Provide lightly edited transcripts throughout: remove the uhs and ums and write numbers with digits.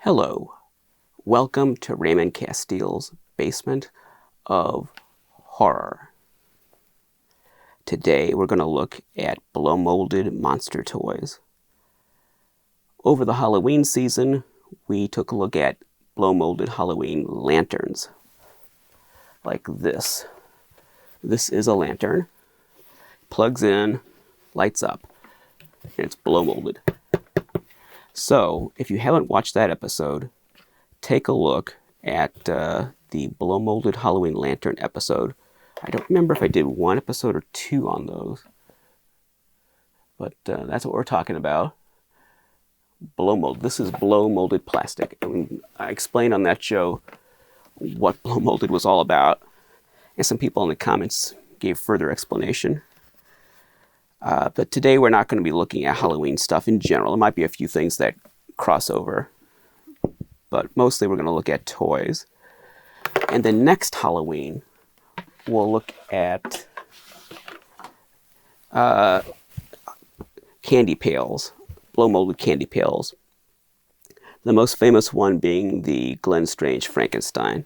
Hello, welcome to Raymond Castile's Basement of Horror. Today we're going to look at blow-molded monster toys. Over the Halloween season, we took a look at blow-molded Halloween lanterns. Like this. This is a lantern. Plugs in, lights up, and it's blow-molded. So, if you haven't watched that episode, take a look at the blow-molded Halloween lantern episode. I don't remember if I did one episode or two on those. But that's what we're talking about. Blow-molded. This is blow-molded plastic. And I explained on that show what blow-molded was all about. And some people in the comments gave further explanation. But today we're not going to be looking at Halloween stuff in general. There might be a few things that cross over. But mostly we're going to look at toys. And then next Halloween, we'll look at candy pails, blow-molded candy pails. The most famous one being the Glenn Strange Frankenstein.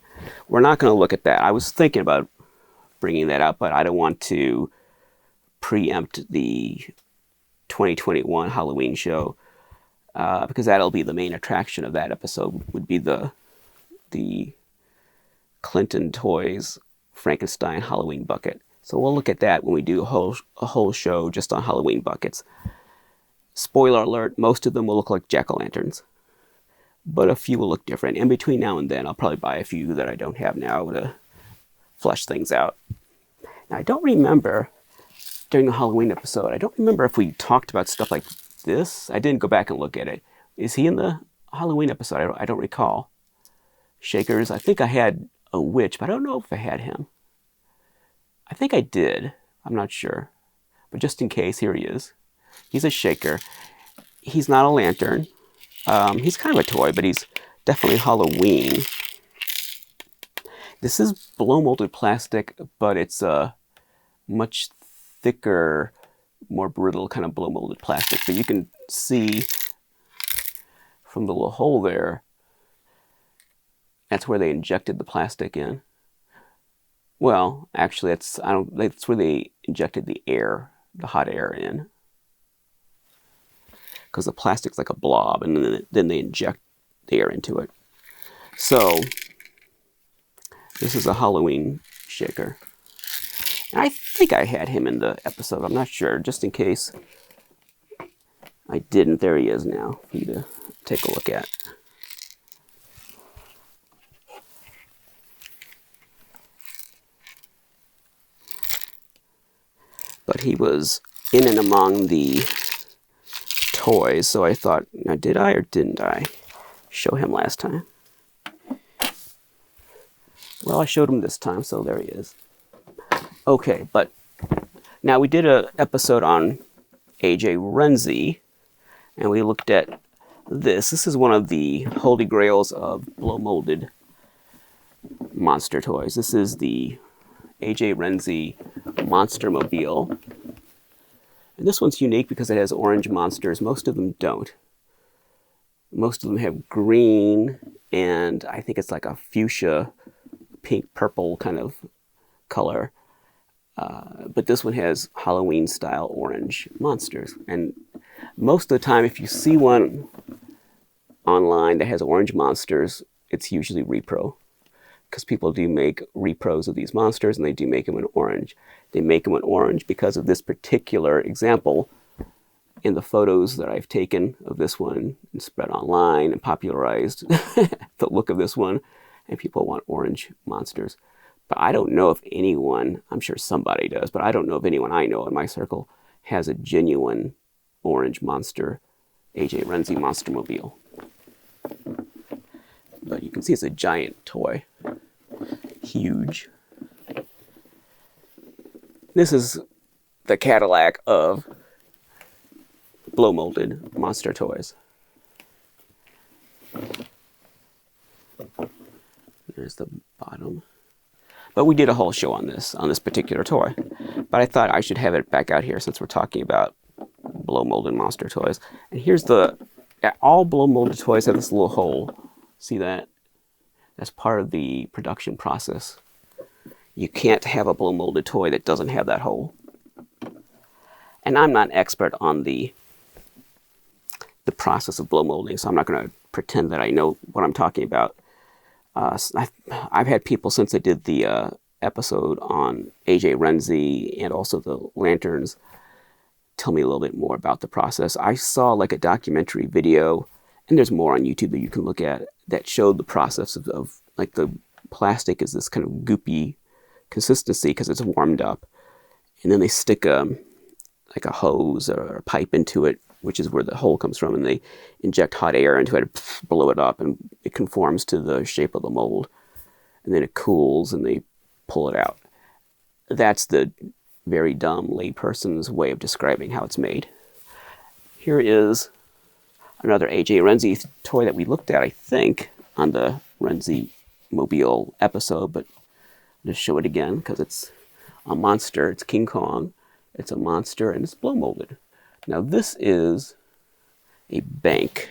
We're not going to look at that. I was thinking about bringing that up, but I don't want to preempt the 2021 Halloween show because that'll be the main attraction of that episode, would be the Clinton Toys Frankenstein Halloween bucket. So we'll look at that when we do a whole show just on Halloween buckets. Spoiler alert, most of them will look like jack-o'-lanterns, but a few will look different. And between now and then, I'll probably buy a few that I don't have now to flesh things out. Now, I don't remember during the Halloween episode, I don't remember if we talked about stuff like this. I didn't go back and look at it. Is he in the Halloween episode? I don't recall. Shakers. I think I had a witch, but I don't know if I had him. I think I did. I'm not sure. But just in case, here he is. He's a shaker. He's not a lantern. He's kind of a toy, but he's definitely Halloween. This is blow-molded plastic, but it's a much thicker, more brittle kind of blow-molded plastic. But you can see from the little hole there, that's where they injected the plastic in. Well, actually, that's where they injected the air, the hot air in. Because the plastic's like a blob, and then they inject the air into it. So, this is a Halloween shaker. And I think I had him in the episode. I'm not sure, just in case I didn't. There he is now for you to take a look at. But he was in and among the toys, so I thought, now did I or didn't I show him last time? Well, I showed him this time, so there he is. Okay, but now we did an episode on AJ Renzi, and we looked at this. This is one of the holy grails of blow-molded monster toys. This is the AJ Renzi Monstermobile. And this one's unique because it has orange monsters. Most of them don't. Most of them have green, and I think it's like a fuchsia, pink, purple kind of color. But this one has Halloween-style orange monsters. And most of the time, if you see one online that has orange monsters, it's usually repro. Because people do make repros of these monsters, and they do make them in orange. They make them in orange because of this particular example in the photos that I've taken of this one and spread online and popularized the look of this one. And people want orange monsters. But I don't know if anyone, I'm sure somebody does, but I don't know if anyone I know in my circle has a genuine orange monster AJ Renzi Monstermobile. But you can see it's a giant toy. Huge. This is the Cadillac of blow-molded monster toys. There's the bottom. But we did a whole show on this particular toy. But I thought I should have it back out here since we're talking about blow-molded monster toys. And here's all blow-molded toys have this little hole See that? That's part of the production process. You can't have a blow molded toy that doesn't have that hole. And I'm not an expert on the process of blow molding, so I'm not going to pretend that I know what I'm talking about. I've had people, since I did the episode on AJ Renzi and also the lanterns, tell me a little bit more about the process. I saw like a documentary video, and there's more on YouTube that you can look at, that showed the process of like the plastic is this kind of goopy consistency because it's warmed up, and then they stick like a hose or a pipe into it, which is where the hole comes from, and they inject hot air into it, blow it up, and it conforms to the shape of the mold, and then it cools and they pull it out. That's the very dumb layperson's way of describing how it's made. Here is another AJ Renzi toy that we looked at, I think, on the Renzi Mobile episode, but I'll just show it again because it's a monster. It's King Kong. It's a monster and it's blow molded. Now this is a bank.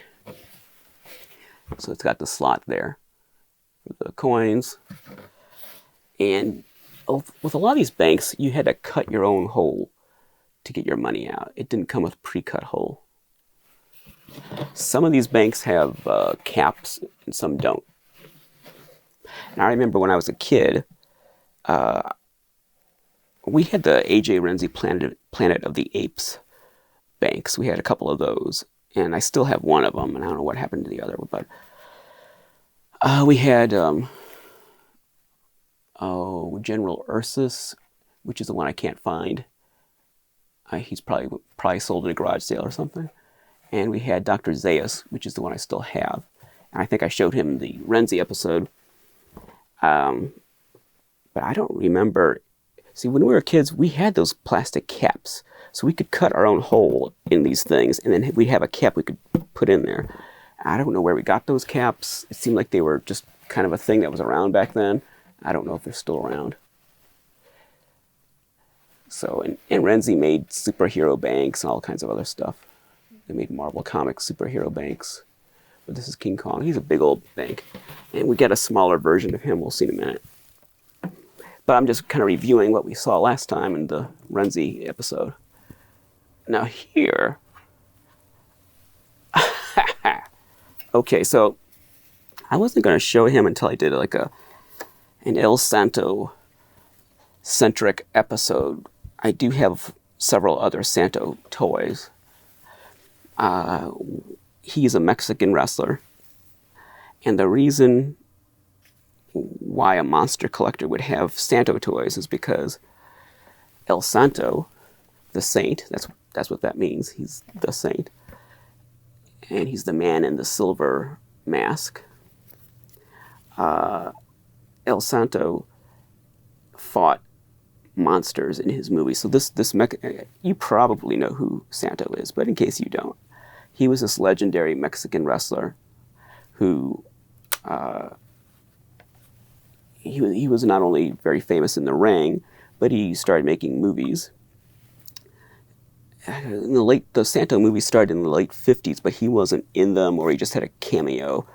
So it's got the slot there for the coins. And with a lot of these banks, you had to cut your own hole to get your money out. It didn't come with a pre-cut hole. Some of these banks have caps and some don't. And I remember when I was a kid, we had the AJ Renzi Planet of the Apes banks. We had a couple of those, and I still have one of them, and I don't know what happened to the other, but we had General Ursus, which is the one I can't find. He's probably sold at a garage sale or something. And we had Dr. Zaius, which is the one I still have. And I think I showed him the Renzi episode. But I don't remember. See, when we were kids, we had those plastic caps. So we could cut our own hole in these things, and then we'd have a cap we could put in there. I don't know where we got those caps. It seemed like they were just kind of a thing that was around back then. I don't know if they're still around. So, and Renzi made superhero banks and all kinds of other stuff. They made Marvel Comics superhero banks. But this is King Kong. He's a big old bank. And we get a smaller version of him. We'll see in a minute. But I'm just kind of reviewing what we saw last time in the Renzi episode. Now here... Okay, so I wasn't going to show him until I did like an El Santo centric episode. I do have several other Santo toys. He's a Mexican wrestler. And the reason why a monster collector would have Santo toys is because El Santo, the saint, that's what that means. He's the saint. And he's the man in the silver mask. El Santo fought monsters in his movie. So you probably know who Santo is, but in case you don't, he was this legendary Mexican wrestler who he was not only very famous in the ring, but he started making movies. The Santo movies started in the late 50s, but he wasn't in them, or he just had a cameo.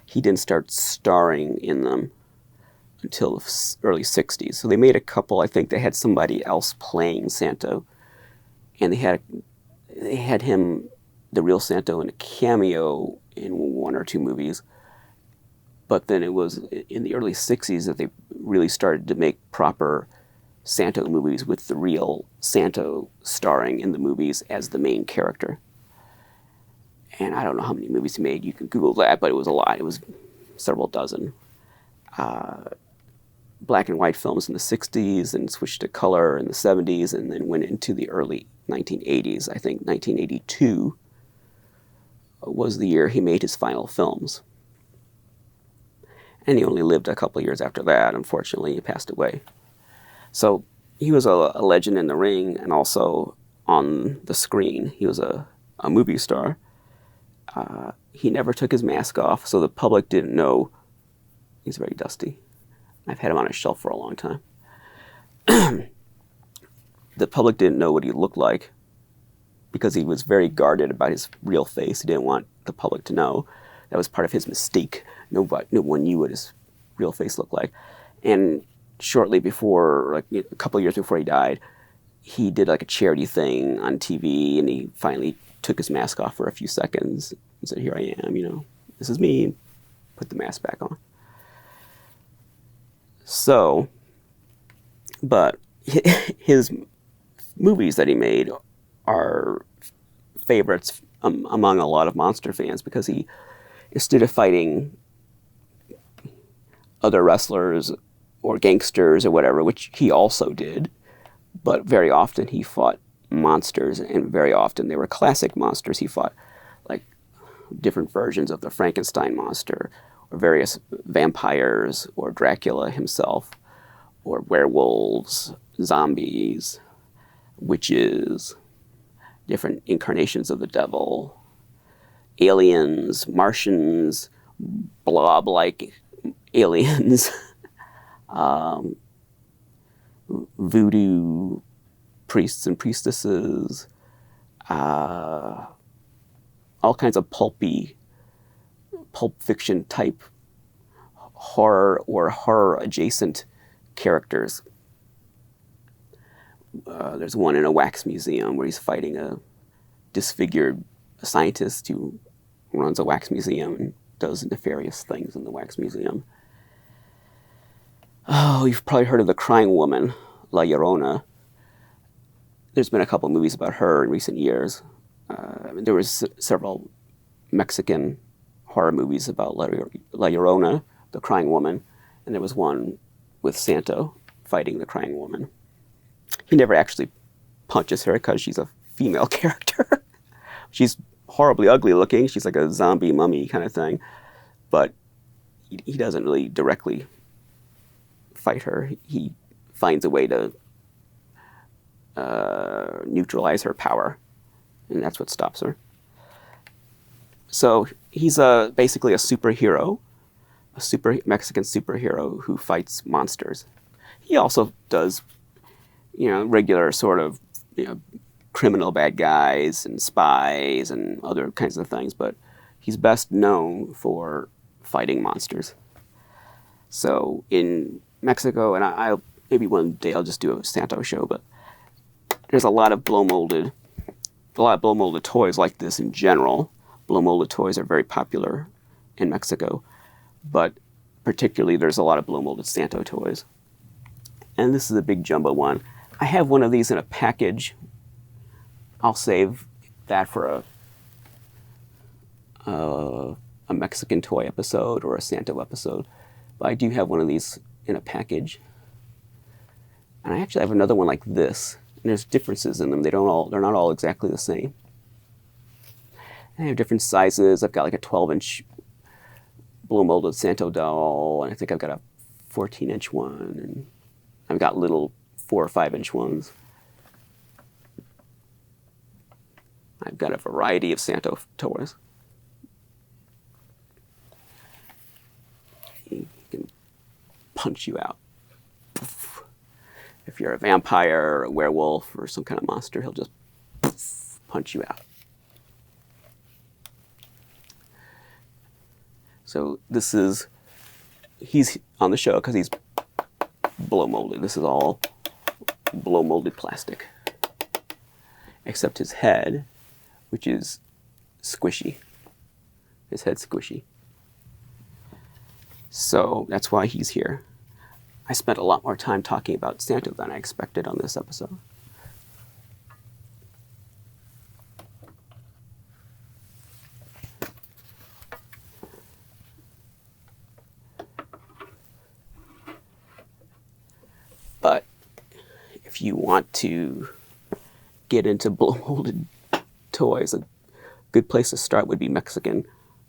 He didn't start starring in them until the early 60s. So they made a couple. I think they had somebody else playing Santo, and they had him, the real Santo, in a cameo in one or two movies. But then it was in the early 60s that they really started to make proper Santo movies with the real Santo starring in the movies as the main character. And I don't know how many movies he made. You can Google that, but it was a lot. It was several dozen. Black and white films in the 60s, and switched to color in the 70s, and then went into the early 1980s. I think 1982 was the year he made his final films. And he only lived a couple of years after that. Unfortunately, he passed away. So he was a legend in the ring and also on the screen. He was a movie star. He never took his mask off, so the public didn't know. He's very dusty. I've had him on a shelf for a long time. The public didn't know what he looked like because he was very guarded about his real face. He didn't want the public to know. That was part of his mystique. no one knew what his real face looked like. And shortly before, like a couple of years before he died, he did like a charity thing on TV, and he finally took his mask off for a few seconds and said, "Here I am, this is me." Put the mask back on. So, but his movies that he made are favorites among a lot of monster fans, because he, instead of fighting other wrestlers or gangsters or whatever, which he also did, but very often he fought monsters, and very often they were classic monsters. He fought like different versions of the Frankenstein monster, or various vampires, or Dracula himself, or werewolves, zombies, witches, different incarnations of the devil, aliens, Martians, blob-like aliens, voodoo priests and priestesses, all kinds of pulp fiction type horror or horror adjacent characters. There's one in a wax museum where he's fighting a disfigured scientist who runs a wax museum and does nefarious things in the wax museum. Oh, you've probably heard of the crying woman, La Llorona. There's been a couple of movies about her in recent years. There was several Mexican horror movies about La Llorona, the crying woman, and there was one with Santo fighting the crying woman. He never actually punches her because she's a female character. She's horribly ugly looking. She's like a zombie mummy kind of thing. But he doesn't really directly fight her. He finds a way to neutralize her power, and that's what stops her. So he's basically a superhero, Mexican superhero who fights monsters. He also does, regular sort of, criminal bad guys and spies and other kinds of things, but he's best known for fighting monsters. So in Mexico, and I'll maybe one day I'll just do a Santo show, but there's a lot of blow molded toys like this in general. Blow molded toys are very popular in Mexico, but particularly there's a lot of blow molded Santo toys. And this is a big jumbo one. I have one of these in a package. I'll save that for a Mexican toy episode or a Santo episode. But I do have one of these in a package. And I actually have another one like this. And there's differences in them. They're not all exactly the same. And I have different sizes. I've got like a 12-inch blow molded Santo doll, and I think I've got a 14-inch one, and I've got little 4 or 5-inch ones. I've got a variety of Santo toys. He can punch you out. If you're a vampire or a werewolf or some kind of monster, he'll just punch you out. So he's on the show because he's blow molded. This is all blow molded plastic. Except his head, which is squishy. His head's squishy. So that's why he's here. I spent a lot more time talking about Santo than I expected on this episode. But if you want to get into blow molded toys, a good place to start would be Mexican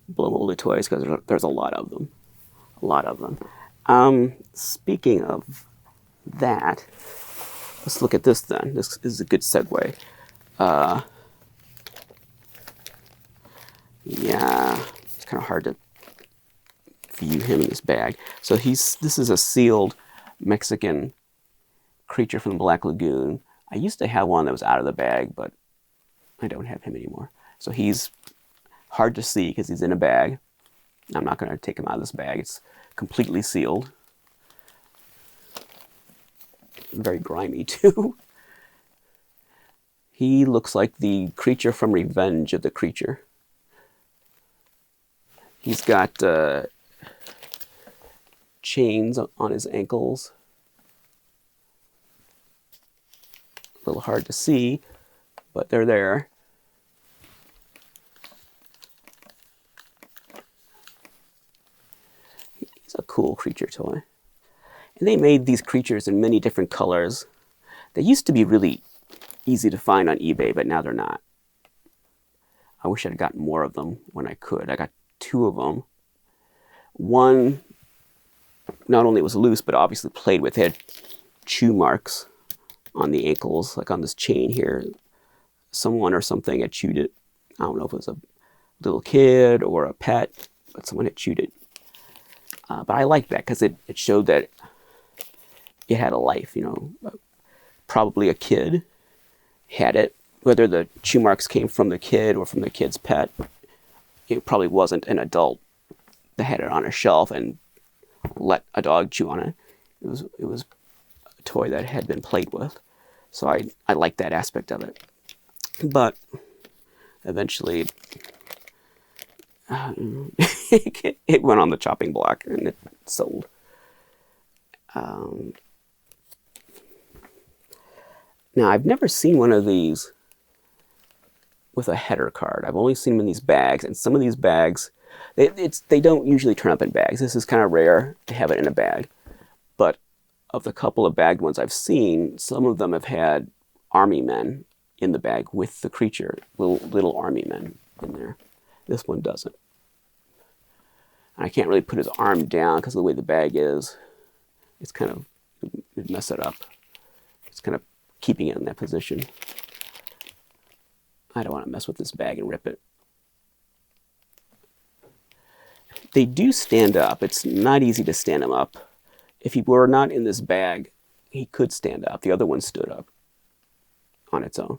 blow molded toys, because there's a lot of them. Speaking of that, let's look at this then. This is a good segue. Yeah, it's kind of hard to view him in this bag. So this is a sealed Mexican creature from the Black Lagoon. I used to have one that was out of the bag, but I don't have him anymore. So he's hard to see because he's in a bag. I'm not going to take him out of this bag. It's completely sealed. Very grimy too. He looks like the creature from Revenge of the Creature. He's got chains on his ankles. A little hard to see, but they're there. He's a cool creature toy. And they made these creatures in many different colors. They used to be really easy to find on eBay, but now they're not. I wish I'd gotten more of them when I could. I got 2 of them. One, not only was loose, but obviously played with. It had chew marks on the ankles, like on this chain here. Someone or something had chewed it. I don't know if it was a little kid or a pet, but someone had chewed it. But I liked that because it showed that it had a life, you know. Probably a kid had it. Whether the chew marks came from the kid or from the kid's pet, it probably wasn't an adult that had it on a shelf and let a dog chew on it. It was a toy that had been played with. So I liked that aspect of it. But eventually it went on the chopping block and it sold. Now, I've never seen one of these with a header card. I've only seen them in these bags, and some of these bags, they don't usually turn up in bags. This is kind of rare to have it in a bag. But of the couple of bagged ones I've seen, some of them have had army men in the bag with the creature, little army men in there. This one doesn't. And I can't really put his arm down because of the way the bag is. It's kind of, it'd mess it up. It's kind of keeping it in that position. I don't want to mess with this bag and rip it. They do stand up. It's not easy to stand them up. If he were not in this bag, he could stand up. The other one stood up on its own.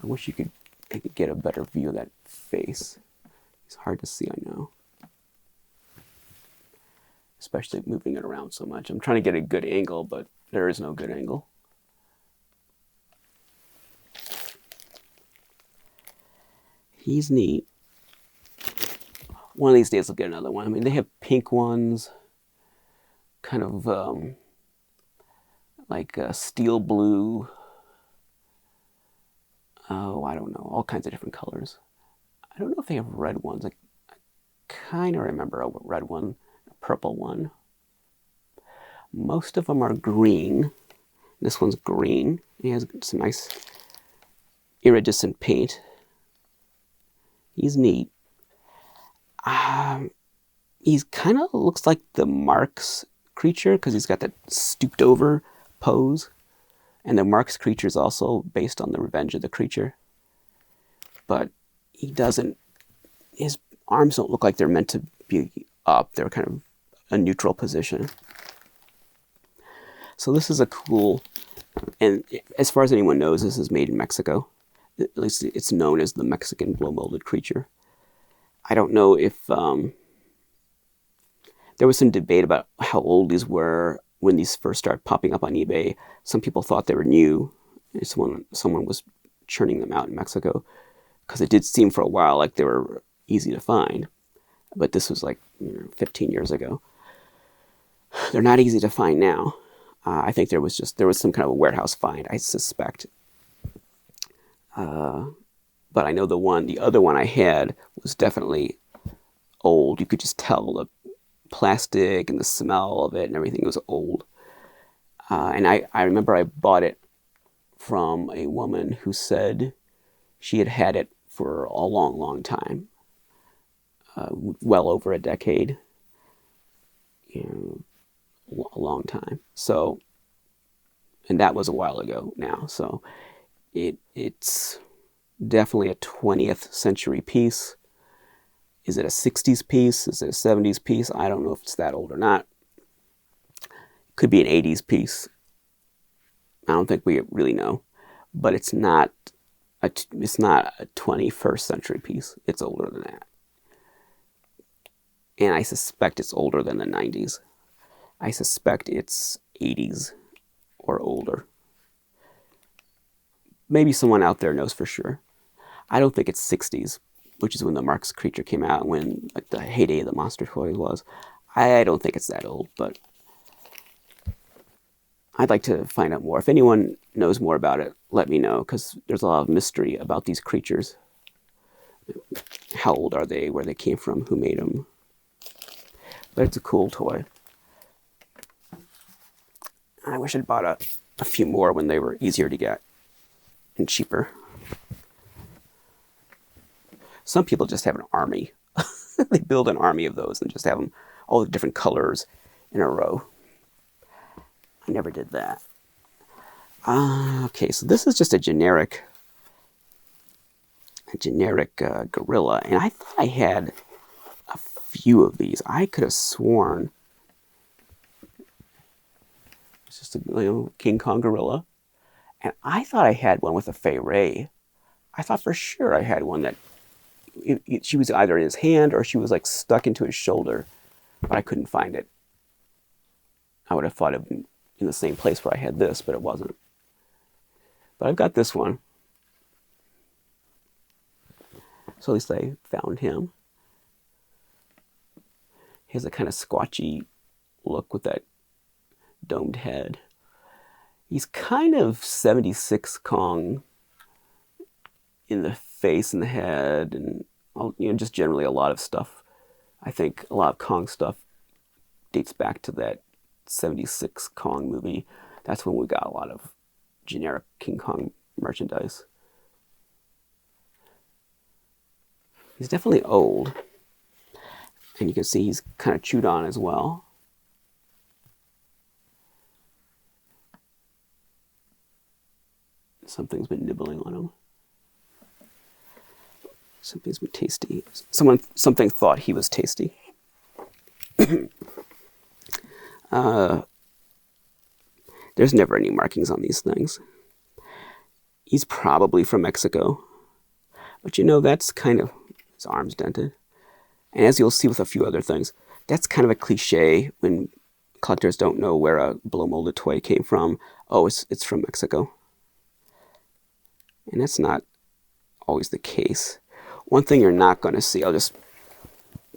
I wish I could get a better view of that face. It's hard to see, I know. Especially moving it around so much. I'm trying to get a good angle, but there is no good angle. He's neat. One of these days I'll get another one. I mean, they have pink ones, kind of like steel blue. Oh, I don't know, all kinds of different colors. I don't know if they have red ones. I kind of remember a red one, a purple one. Most of them are green. This one's green. He has some nice iridescent paint. He's neat. He's kind of looks like the Marx creature because he's got that stooped over pose. And the Marx creature is also based on the Revenge of the Creature. But he doesn't, his arms don't look like they're meant to be up. They're kind of a neutral position. So this is a cool, and as far as anyone knows, this is made in Mexico. At least it's known as the Mexican blow-molded creature. I don't know if, there was some debate about how old these were when these first started popping up on eBay. Some people thought they were new. Someone was churning them out in Mexico because it did seem for a while like they were easy to find. But this was like 15 years ago. They're not easy to find now. I think there was some kind of a warehouse find, I suspect. But I know the other one I had was definitely old. You could just tell the plastic and the smell of it and everything was old. And I remember I bought it from a woman who said she had had it for a long, long time. Well over a decade. A long time. So, and that was a while ago now. So it's definitely a 20th century piece. Is it a 60s piece? Is it a 70s piece? I don't know if it's that old or not. It could be an 80s piece. I don't think we really know. But it's not it's not a 21st century piece. It's older than that. And I suspect it's older than the 90s. I suspect it's 80s or older. Maybe someone out there knows for sure. I don't think it's 60s, which is when the Marx creature came out, when like the heyday of the monster toys was. I don't think it's that old, but I'd like to find out more. If anyone knows more about it, let me know, because there's a lot of mystery about these creatures. How old are they? Where they came from? Who made them? But it's a cool toy. I wish I'd bought a few more when they were easier to get and cheaper. Some people just have an army. They build an army of those and just have them all the different colors in a row. I never did that. Okay, so this is just a generic gorilla, and I thought I had a few of these. I could have sworn it's just a King Kong gorilla, and I thought I had one with a Fay Ray. I thought for sure I had one that she was either in his hand or she was like stuck into his shoulder, but I couldn't find it. I would have thought it in the same place where I had this, but it wasn't. But I've got this one. So at least I found him. He has a kind of squatchy look with that domed head. He's kind of 76 Kong in the face and the head, and just generally a lot of stuff. I think a lot of Kong stuff dates back to that 76 Kong movie. That's when we got a lot of generic King Kong merchandise. He's definitely old, and you can see he's kind of chewed on as well. Something's been nibbling on him. Something's been tasty. Something thought he was tasty. There's never any markings on these things. He's probably from Mexico. But that's kind of, his arm's dented. And as you'll see with a few other things, that's kind of a cliche when collectors don't know where a blow-molded toy came from. Oh, it's from Mexico. And that's not always the case. One thing you're not going to see, I'll just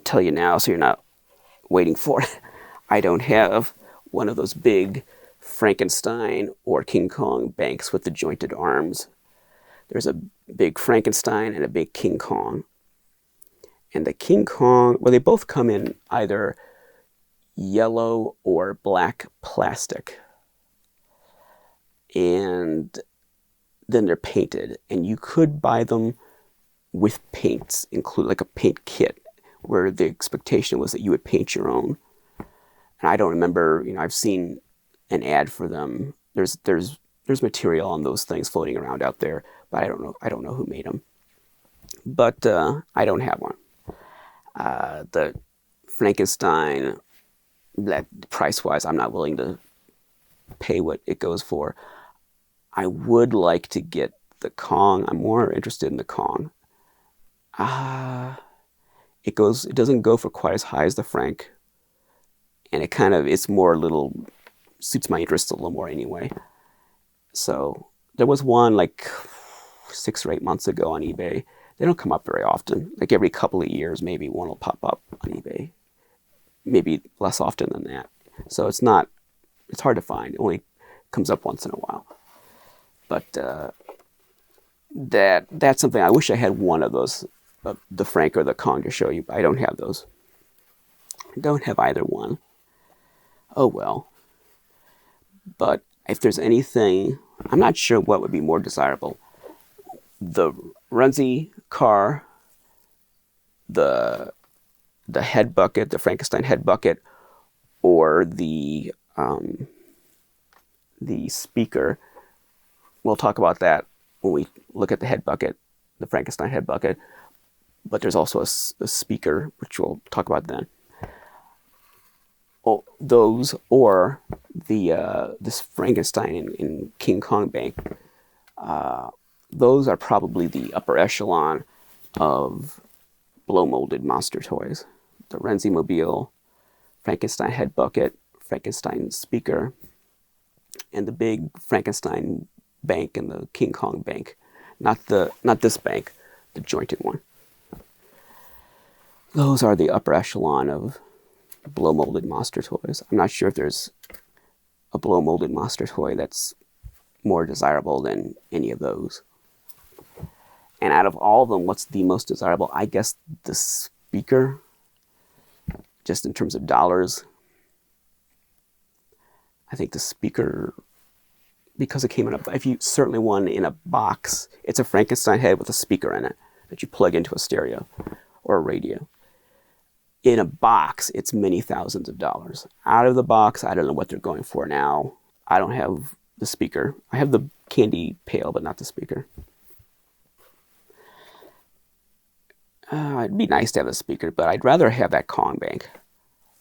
tell you now so you're not waiting for it. I don't have one of those big Frankenstein or King Kong banks with the jointed arms. There's a big Frankenstein and a big King Kong. And the King Kong, well, they both come in either yellow or black plastic. And then they're painted. And you could buy them with paints, include like a paint kit, where the expectation was that you would paint your own. And I don't remember, I've seen an ad for them. There's material on those things floating around out there, but I don't know who made them. But I don't have one. The Frankenstein, that price-wise, I'm not willing to pay what it goes for. I would like to get the Kong. I'm more interested in the Kong. It doesn't go for quite as high as the Frank, and it's more suits my interests a little more anyway. So there was one like 6 or 8 months ago on eBay. They don't come up very often. Like every couple of years, maybe one will pop up on eBay. Maybe less often than that. So it's hard to find. It only comes up once in a while. But that's something. I wish I had one of those, the Frank or the Kong to show you, but I don't have those. I don't have either one. Oh well. But if there's anything, I'm not sure what would be more desirable. The Renzi car, the head bucket, the Frankenstein head bucket, or the speaker. We'll talk about that when we look at the head bucket, the Frankenstein head bucket. But there's also a speaker, which we'll talk about then. Oh, those or the this Frankenstein in King Kong bank. those are probably the upper echelon of blow-molded monster toys. The Renzi Mobile, Frankenstein head bucket, Frankenstein speaker, and the big Frankenstein bank and the King Kong bank. Not this bank, the jointed one. Those are the upper echelon of blow-molded monster toys. I'm not sure if there's a blow-molded monster toy that's more desirable than any of those. And out of all of them, what's the most desirable? I guess the speaker, just in terms of dollars. I think the speaker, because it came in if you certainly one in a box, it's a Frankenstein head with a speaker in it that you plug into a stereo or a radio. In a box, it's many thousands of dollars. Out of the box, I don't know what they're going for now. I don't have the speaker. I have the candy pail, but not the speaker. It'd be nice to have a speaker, but I'd rather have that Kong bank.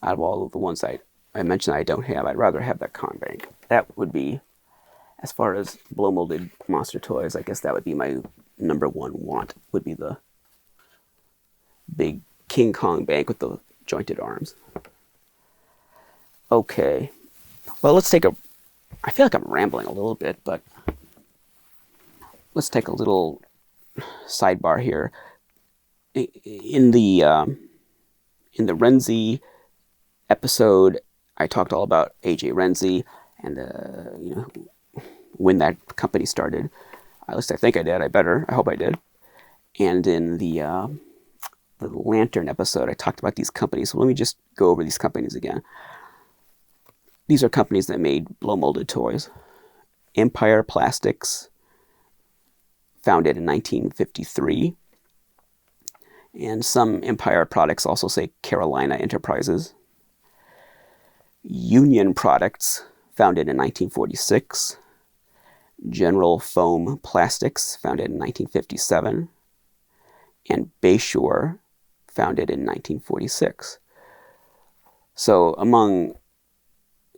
Out of all of the ones I mentioned I don't have, I'd rather have that Kong bank. That would be, as far as blow-molded monster toys, I guess that would be my number one want, would be the big King Kong bank with the jointed arms. Okay. Well, let's take I feel like I'm rambling a little bit, but let's take a little sidebar here. In the Renzi episode, I talked all about AJ Renzi and when that company started. At least I think I did. I hope I did. And in the Lantern episode, I talked about these companies. So let me just go over these companies again. These are companies that made blow-molded toys. Empire Plastics, founded in 1953. And some Empire products also say Carolina Enterprises. Union Products, founded in 1946. General Foam Plastics, founded in 1957. And Bayshore, founded in 1946. So among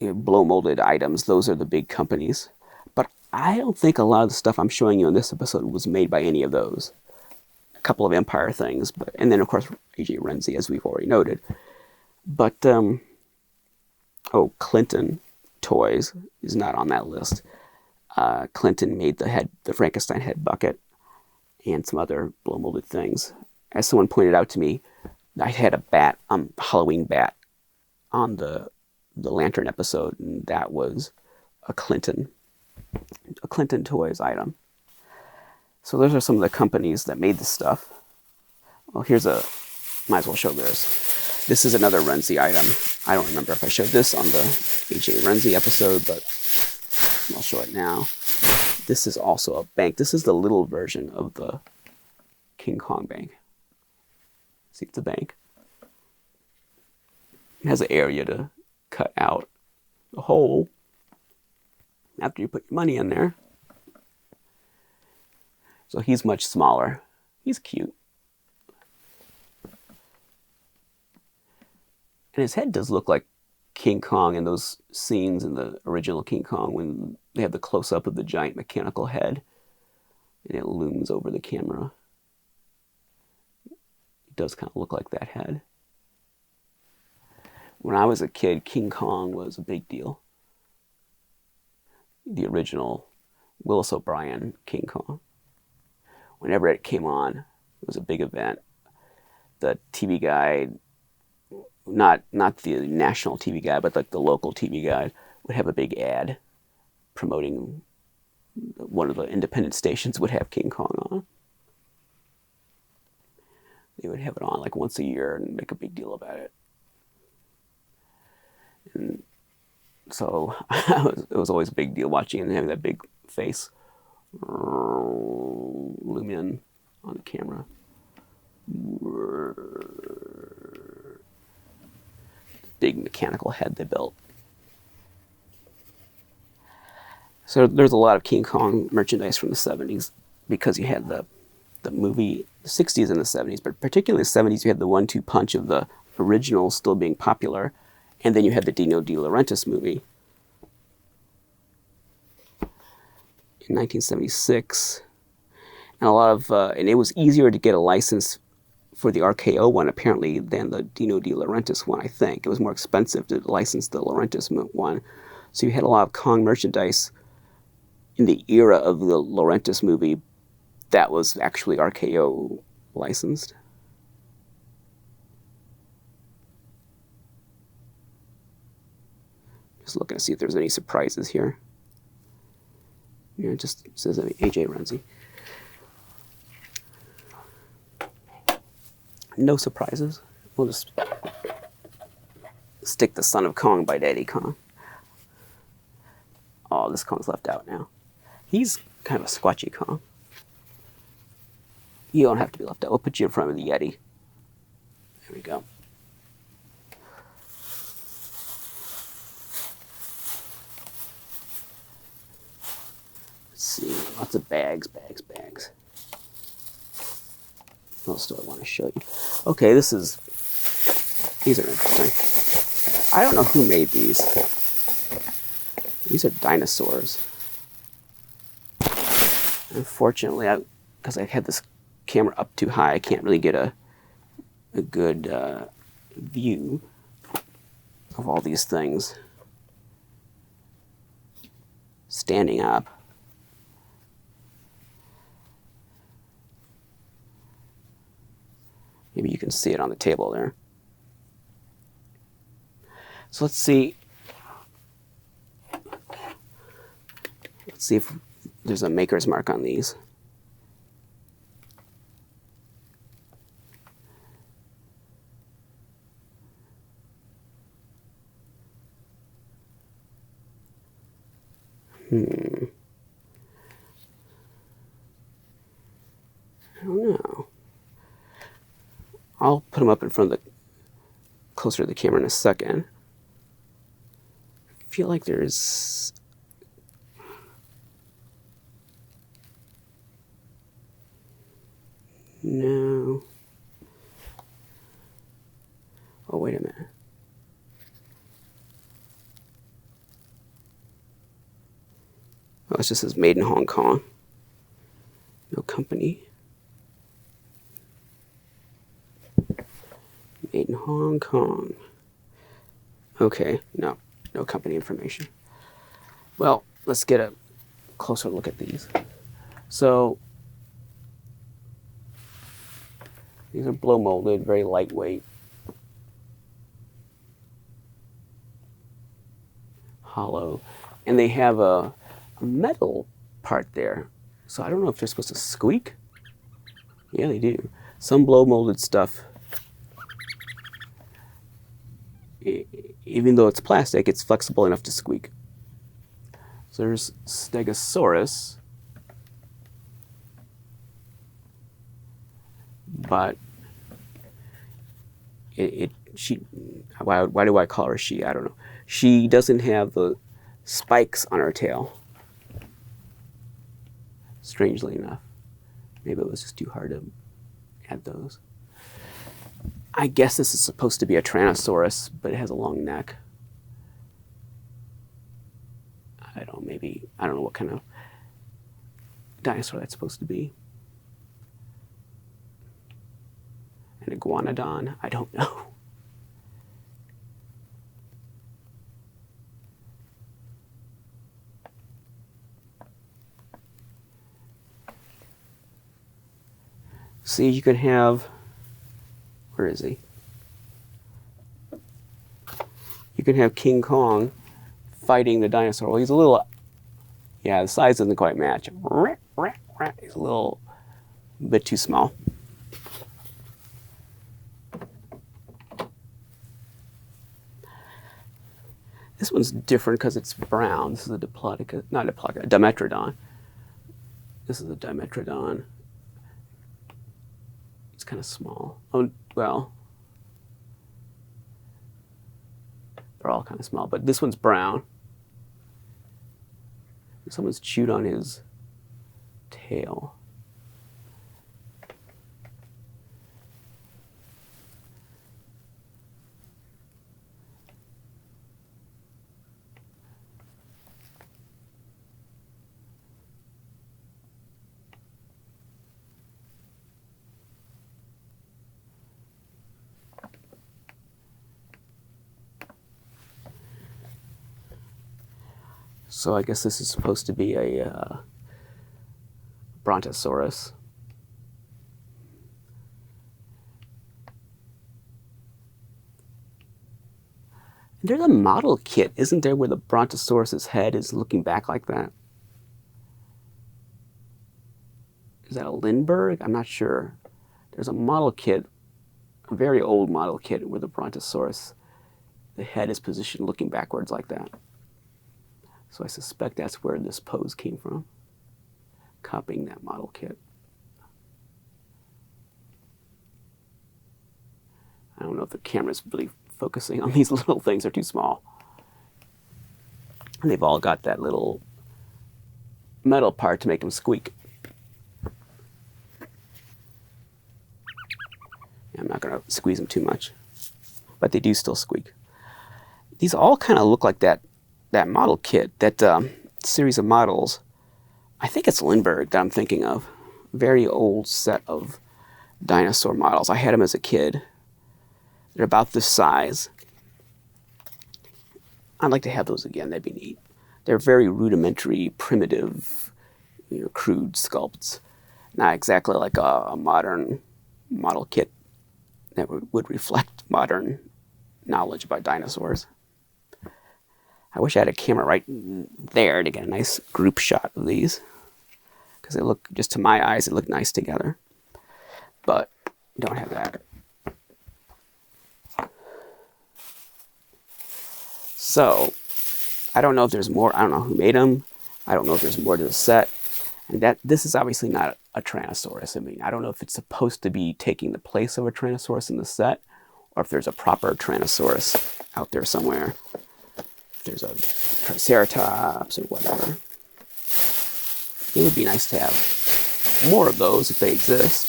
blow-molded items, those are the big companies. But I don't think a lot of the stuff I'm showing you in this episode was made by any of those. A couple of Empire things, and then of course AJ Renzi, as we've already noted. But Clinton Toys is not on that list. Clinton made the Frankenstein head bucket and some other blow-molded things. As someone pointed out to me, I had a Halloween bat on the Lantern episode, and that was a Clinton Toys item. So those are some of the companies that made this stuff. Well, might as well show this. This is another Renzi item. I don't remember if I showed this on the AJ Renzi episode, but I'll show it now. This is also a bank. This is the little version of the King Kong bank. See, it's a bank. It has an area to cut out the hole after you put your money in there. So he's much smaller. He's cute. And his head does look like King Kong in those scenes in the original King Kong when they have the close-up of the giant mechanical head and it looms over the camera. It does kind of look like that head. When I was a kid, King Kong was a big deal. The original Willis O'Brien King Kong. Whenever it came on, it was a big event. The TV guide, not the national TV guide, but like the local TV guide, would have a big ad promoting one of the independent stations would have King Kong on. They would have it on like once a year and make a big deal about it. And so it was always a big deal watching and having that big face loom in on the camera. Big mechanical head they built. So there's a lot of King Kong merchandise from the 70s because you had the movie, the 60s and the 70s, but particularly the 70s you had the 1-2 punch of the original still being popular, and then you had the Dino De Laurentiis movie. In 1976, and a lot of, and it was easier to get a license for the RKO one apparently than the Dino De Laurentiis one. I think it was more expensive to license the Laurentiis one, so you had a lot of Kong merchandise in the era of the Laurentiis movie that was actually RKO licensed. Just looking to see if there's any surprises here. Yeah, it just says AJ Renzi. No surprises. We'll just stick the Son of Kong by Daddy Kong. Oh, this Kong's left out now. He's kind of a squatchy Kong. You don't have to be left out. We'll put you in front of the Yeti. There we go. Let's see. Lots of bags. What else do I want to show you? Okay, these are interesting. I don't know who made these. These are dinosaurs. Unfortunately, because I had this camera up too high, I can't really get a good view of all these things standing up. Maybe you can see it on the table there. So let's see. Let's see if there's a maker's mark on these. I don't know. I'll put them up in front of closer to the camera in a second. I feel like there's no. Oh, wait a minute. Oh, it just says made in Hong Kong. No company. Made in Hong Kong. Okay, no company information. Well, let's get a closer look at these. So, these are blow molded, very lightweight. Hollow. And they have a metal part there. So I don't know if they're supposed to squeak. Yeah, they do. Some blow molded stuff, even though it's plastic, it's flexible enough to squeak. So there's Stegosaurus, but why do I call her she? I don't know. She doesn't have the spikes on her tail. Strangely enough. Maybe it was just too hard to add those. I guess this is supposed to be a Tyrannosaurus, but it has a long neck. I don't know what kind of dinosaur that's supposed to be. An iguanodon? I don't know. See, you could have, where is he? You could have King Kong fighting the dinosaur. Well, he's a little, yeah, the size doesn't quite match. He's a little bit too small. This one's different because it's brown. This is a Diplodocus, not a Diplodocus, a Dimetrodon. This is a Dimetrodon. It's kind of small. Oh, well, they're all kind of small, but this one's brown. Someone's chewed on his tail. So I guess this is supposed to be a Brontosaurus. There's a model kit, isn't there, where the Brontosaurus's head is looking back like that? Is that a Lindbergh? I'm not sure. There's a model kit, a very old model kit, where the Brontosaurus, the head is positioned looking backwards like that. So I suspect that's where this pose came from, copying that model kit. I don't know if the camera's really focusing on these little things. They're too small. And they've all got that little metal part to make them squeak. I'm not going to squeeze them too much, but they do still squeak. These all kind of look like that model kit, that series of models. I think it's Lindbergh that I'm thinking of. Very old set of dinosaur models. I had them as a kid. They're about this size. I'd like to have those again. That'd be neat. They're very rudimentary, primitive, crude sculpts. Not exactly like a modern model kit that would reflect modern knowledge about dinosaurs. I wish I had a camera right there to get a nice group shot of these, because they look, just to my eyes, they look nice together. But don't have that. So, I don't know if there's more. I don't know who made them. I don't know if there's more to the set. And this is obviously not a Tyrannosaurus. I mean, I don't know if it's supposed to be taking the place of a Tyrannosaurus in the set, or if there's a proper Tyrannosaurus out there somewhere. If there's a Triceratops or whatever. It would be nice to have more of those if they exist.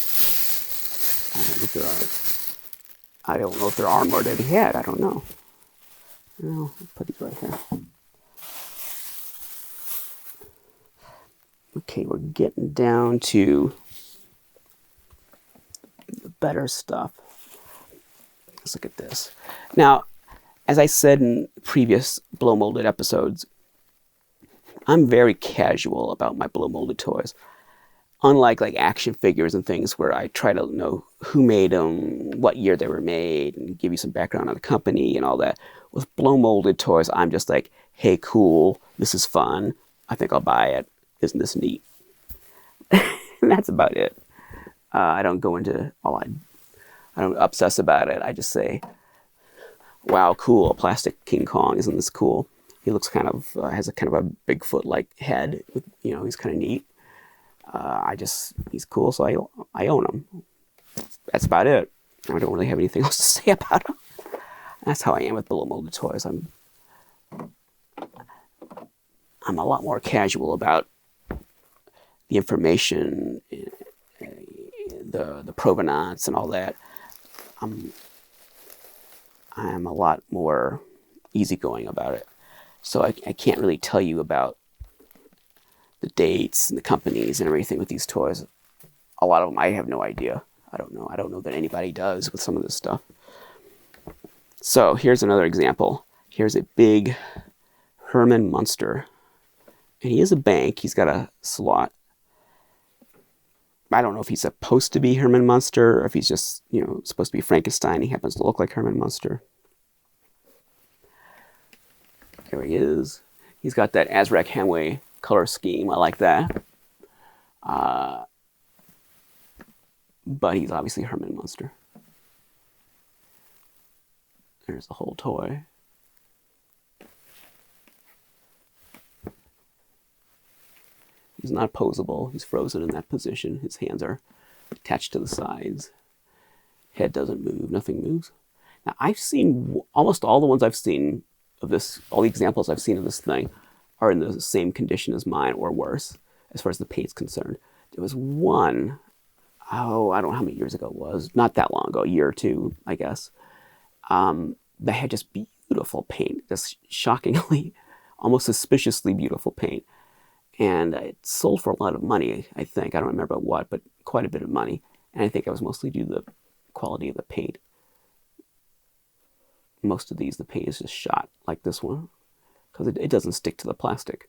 I don't know if there are more to be had. I don't know. I'll put these right here. Okay, we're getting down to the better stuff. Let's look at this. Now, as I said in previous blow molded episodes, I'm very casual about my blow molded toys. Unlike like action figures and things where I try to know who made them, what year they were made, and give you some background on the company and all that. With blow molded toys, I'm just like, hey, cool, this is fun, I think I'll buy it. Isn't this neat? And that's about it. I don't go into I don't obsess about it. I just say, wow, cool, plastic King Kong, isn't this cool? He looks kind of, has a kind of a Bigfoot-like head. He's kind of neat. He's cool, so I own him. That's about it. I don't really have anything else to say about him. That's how I am with blow molded toys. I'm a lot more casual about the information, the provenance and all that. I'm a lot more easygoing about it. So I can't really tell you about the dates and the companies and everything with these toys. A lot of them, I have no idea. I don't know. I don't know that anybody does with some of this stuff. So here's another example. Here's a big Herman Munster. And he is a bank. He's got a slot. I don't know if he's supposed to be Herman Munster or if he's just, supposed to be Frankenstein. He happens to look like Herman Munster. There he is. He's got that Azrak Hamway color scheme. I like that. But he's obviously Herman Munster. There's the whole toy. He's not posable. He's frozen in that position. His hands are attached to the sides. Head doesn't move. Nothing moves. Now, I've seen almost all the ones I've seen of this, all the examples I've seen of this thing are in the same condition as mine or worse, as far as the paint's concerned. There was one, I don't know how many years ago it was, not that long ago, a year or two, I guess, that had just beautiful paint, just shockingly, almost suspiciously beautiful paint. And it sold for a lot of money, I think. I don't remember what, but quite a bit of money. And I think it was mostly due to the quality of the paint. Most of these, the paint is just shot, like this one. because it doesn't stick to the plastic.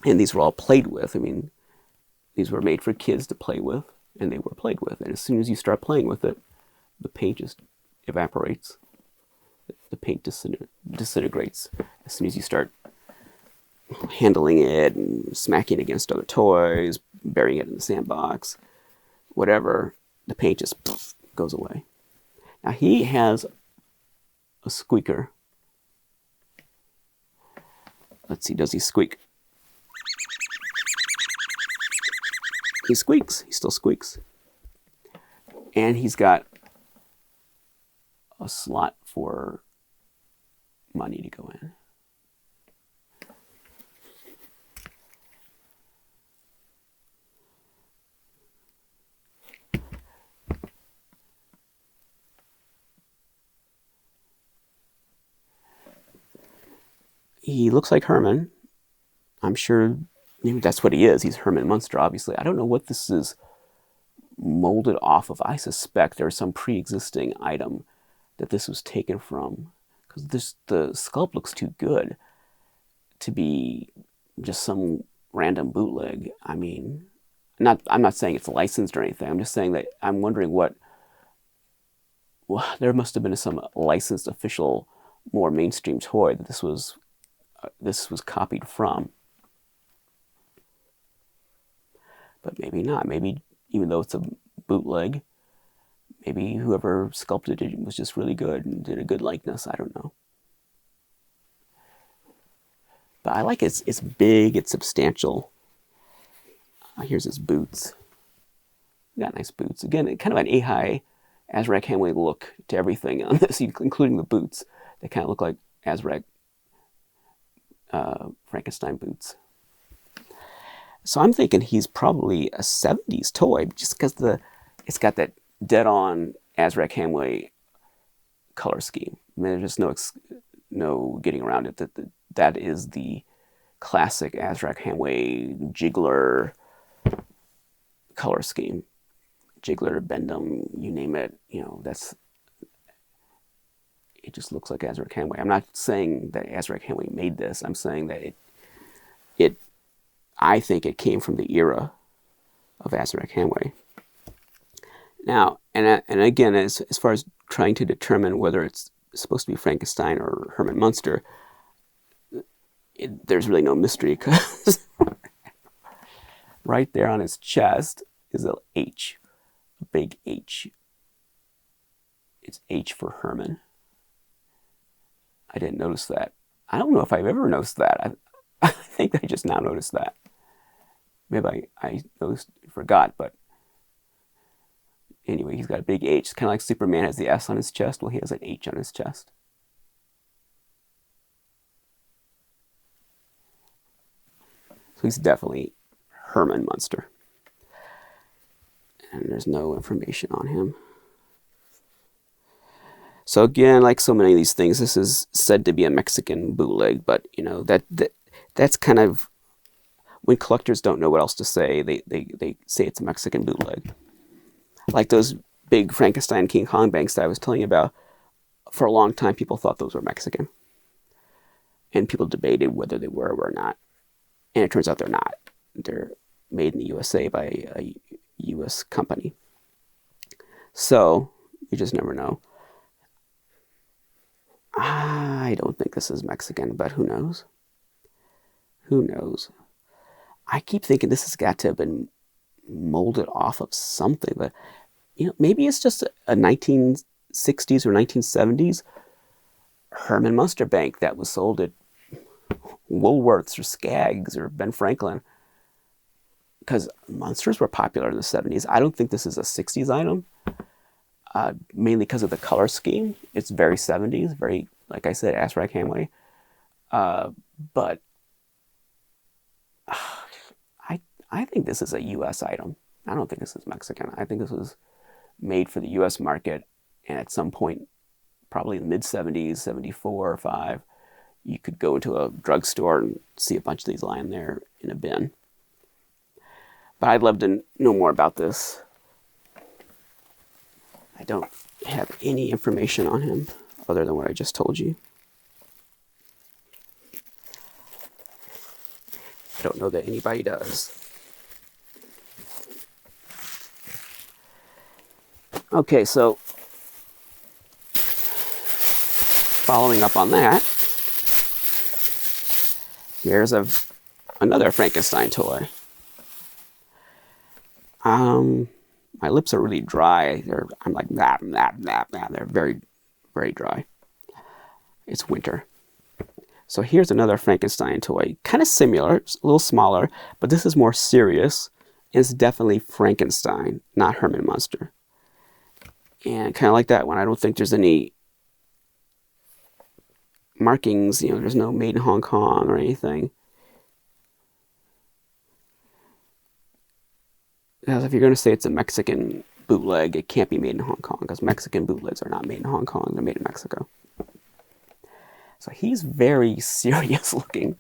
And these were all played with. I mean, these were made for kids to play with, and they were played with. And as soon as you start playing with it, the paint just evaporates. The paint disintegrates as soon as you start handling it and smacking it against other toys, burying it in the sandbox, whatever. The paint just goes away. Now he has a squeaker. Let's see, does he squeak? He squeaks. He still squeaks. And he's got a slot for money to go in. He looks like Herman. I'm sure maybe that's what he is. He's Herman Munster, obviously. I don't know what this is molded off of. I suspect there's some pre-existing item that this was taken from, because the sculpt looks too good to be just some random bootleg. I mean, I'm not saying it's licensed or anything. I'm just saying that I'm wondering there must have been some licensed official, more mainstream toy that this was copied from. But maybe not. Maybe even though it's a bootleg, maybe whoever sculpted it was just really good and did a good likeness. I don't know. But I like it. It's big. It's substantial. Here's his boots. Got nice boots. Again, kind of an A-high Azrak Hamway look to everything on this, including the boots. They kind of look like Azrak Frankenstein boots. So I'm thinking he's probably a 70s toy, just because it's got that dead-on Azrak Hamway color scheme. I mean, there's just no getting around it. That is the classic Azrak Hamway Jiggler color scheme. Jiggler, Bendham, you name it. It just looks like Azrak Hamway. I'm not saying that Azrak Hamway made this. I'm saying that I think it came from the era of Azrak Hamway. Now, and again, as far as trying to determine whether it's supposed to be Frankenstein or Herman Munster, there's really no mystery, because right there on his chest is an H, a big H. It's H for Herman. I didn't notice that. I don't know if I've ever noticed that. I think I just now noticed that. Maybe I forgot, but anyway, he's got a big H. It's kind of like Superman has the S on his chest. Well, he has an H on his chest. So he's definitely Herman Munster. And there's no information on him. So again, like so many of these things, this is said to be a Mexican bootleg, but that's kind of, when collectors don't know what else to say, they say it's a Mexican bootleg. Like those big Frankenstein King Kong banks that I was telling you about, for a long time people thought those were Mexican. And people debated whether they were or were not. And it turns out they're not. They're made in the USA by a US company. So, you just never know. I don't think this is Mexican, but who knows? Who knows? I keep thinking this has got to have been molded off of something, but maybe it's just a 1960s or 1970s Herman Munster bank that was sold at Woolworths or Skaggs or Ben Franklin, because Munsters were popular in the 70s. I don't think this is a 60s item, mainly because of the color scheme. It's very 70s, very, like I said, Azrak Hamway. But I think this is a U.S. item. I don't think this is Mexican. I think this was made for the U.S. market, and at some point, probably in the mid-70s, 74 or 5, you could go into a drugstore and see a bunch of these lying there in a bin. But I'd love to know more about this. I don't have any information on him other than what I just told you. I don't know that anybody does. Okay, so following up on that, here's another Frankenstein toy. My lips are really dry. I'm like that. They're very, very dry. It's winter. So here's another Frankenstein toy. Kind of similar, it's a little smaller, but this is more serious. It's definitely Frankenstein, not Herman Munster. And kind of like that one, I don't think there's any markings, you know, there's no made in Hong Kong or anything. Because if you're going to say it's a Mexican bootleg, it can't be made in Hong Kong, because Mexican bootlegs are not made in Hong Kong, they're made in Mexico. So he's very serious looking.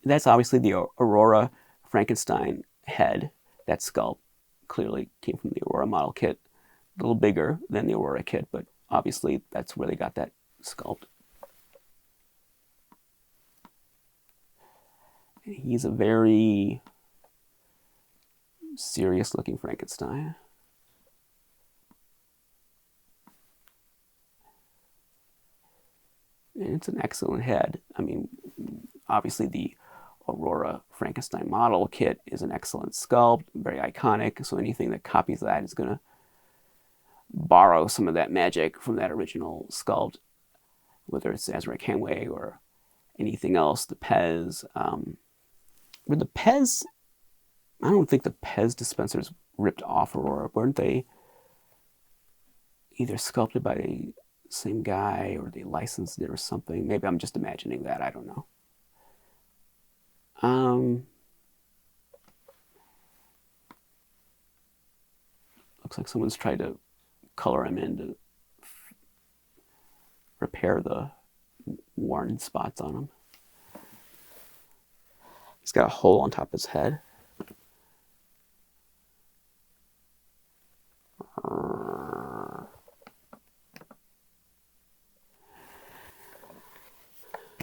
That's obviously the Aurora Frankenstein head. That sculpt clearly came from the Aurora model kit. A little bigger than the Aurora kit, but obviously that's where they got that sculpt. And he's a very serious looking Frankenstein. And it's an excellent head. I mean, obviously the Aurora Frankenstein model kit is an excellent sculpt, very iconic, so anything that copies that is going to borrow some of that magic from that original sculpt, whether it's Azaric Hemingway or anything else. The Pez, were the Pez, I don't think the Pez dispensers ripped off Aurora. Weren't they either sculpted by the same guy or they licensed it or something? Maybe I'm just imagining that. I don't know. Looks like someone's tried to color him in to repair the worn spots on him. He's got a hole on top of his head.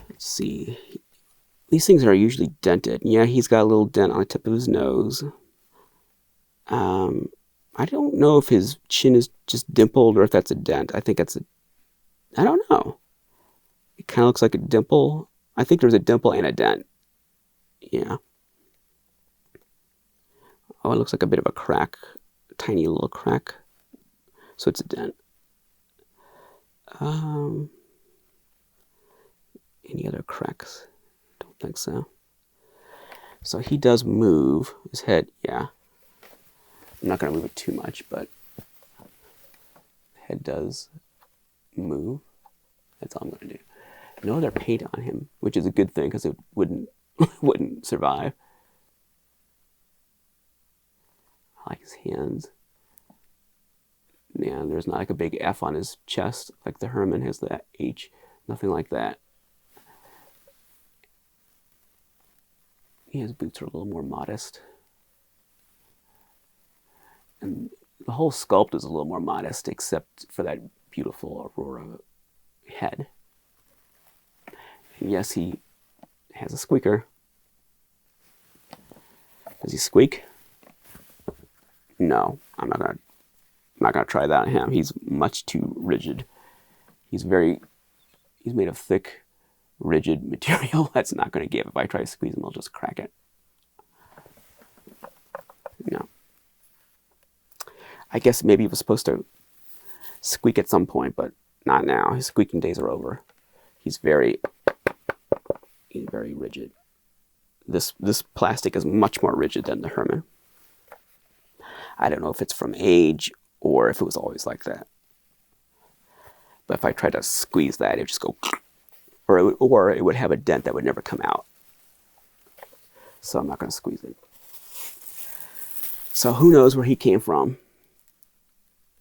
Let's see. These things are usually dented. Yeah, he's got a little dent on the tip of his nose. I don't know if his chin is just dimpled or if that's a dent. I think that's I don't know. It kind of looks like a dimple. I think there's a dimple and a dent. Yeah. Oh, it looks like a bit of a crack. A tiny little crack. So it's a dent. Any other cracks? Don't think so. So he does move his head, yeah. I'm not going to move it too much, but the head does move. That's all I'm going to do. No other paint on him, which is a good thing because it wouldn't survive. I like his hands. Man, there's not like a big F on his chest like the Herman has that H. Nothing like that. His boots are a little more modest. And the whole sculpt is a little more modest, except for that beautiful Aurora head. And yes, he has a squeaker. Does he squeak? No, I'm not gonna try that on him. He's much too rigid. He's made of thick, rigid material. That's not gonna give. If I try to squeeze him, I'll just crack it. No. I guess maybe he was supposed to squeak at some point, but not now. His squeaking days are over. He's very rigid. This plastic is much more rigid than the Herman. I don't know if it's from age or if it was always like that. But if I try to squeeze that, it would just go, or it would have a dent that would never come out. So I'm not going to squeeze it. So who knows where he came from?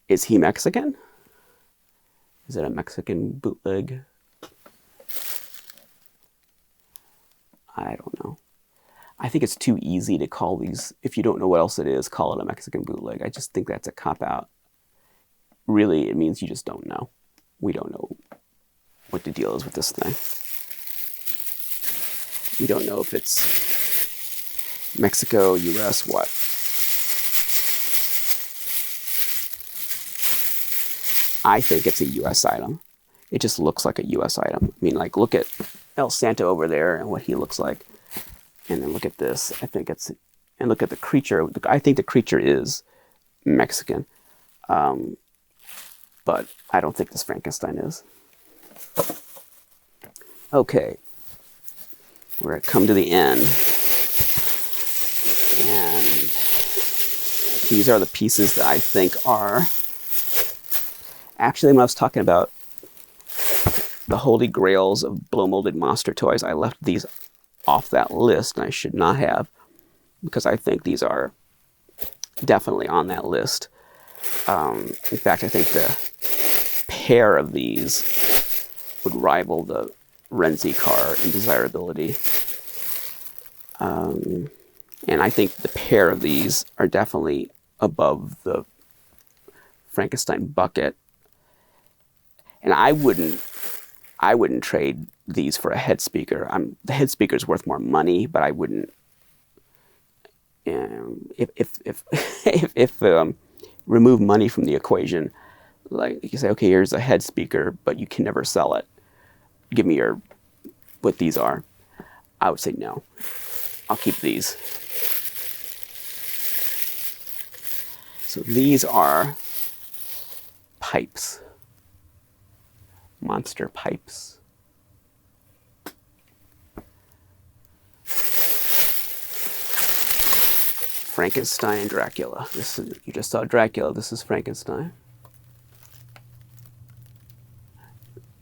Is he Mexican? Is it a Mexican bootleg? I don't know. I think it's too easy to call these, if you don't know what else it is, call it a Mexican bootleg. I just think that's a cop-out. Really, it means you just don't know. We don't know what the deal is with this thing. We don't know if it's Mexico, US, what. I think it's a US item. It just looks like a US item. I mean, like, look at El Santo over there and what he looks like. And then look at this. I think it's, and look at the creature. I think the creature is Mexican. But I don't think this Frankenstein is. Okay. We're at come to the end. And these are the pieces that I think are... Actually, when I was talking about the holy grails of blow-molded monster toys, I left these off that list, and I should not have, because I think these are definitely on that list. In fact, I think the pair of these would rival the Renzi car in desirability. And I think the pair of these are definitely above the Frankenstein bucket. And I wouldn't trade these for a head speaker. The head speaker is worth more money, but I wouldn't. If remove money from the equation, like you say, okay, here's a head speaker, but you can never sell it. Give me what these are. I would say no. I'll keep these. So these are pipes. Monster pipes. Frankenstein and Dracula. You just saw Dracula. This is Frankenstein.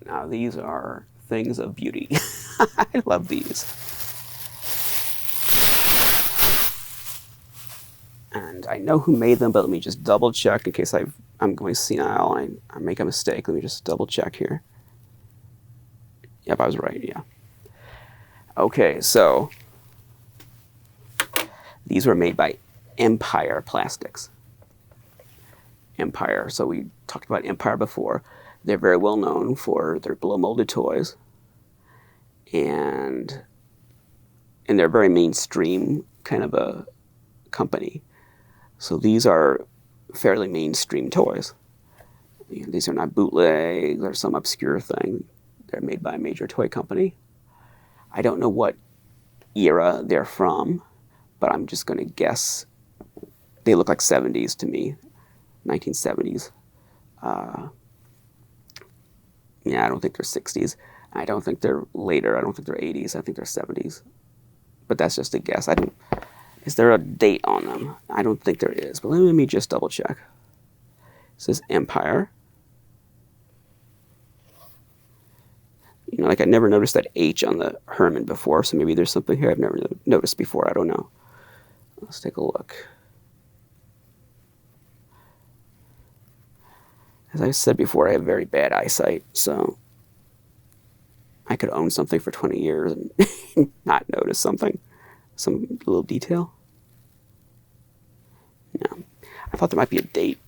Now these are things of beauty. I love these. And I know who made them, but let me just double check in case I'm going senile and I make a mistake. Let me just double check here. Yep, I was right, yeah. Okay, so these were made by Empire Plastics. Empire, so we talked about Empire before. They're very well known for their blow-molded toys. And they're very mainstream kind of a company. So these are fairly mainstream toys. These are not bootlegs or some obscure thing. They're made by a major toy company. I don't know what era they're from, but I'm just going to guess. They look like 70s to me, 1970s. Yeah, I don't think they're 60s. I don't think they're later. I don't think they're 80s. I think they're 70s. But that's just a guess. Is there a date on them? I don't think there is, but let me just double check. It says Empire. You know, like I never noticed that H on the Herman before, so maybe there's something here I've never noticed before. I don't know. Let's take a look. As I said before, I have very bad eyesight, so I could own something for 20 years and not notice something, some little detail. No. I thought there might be a date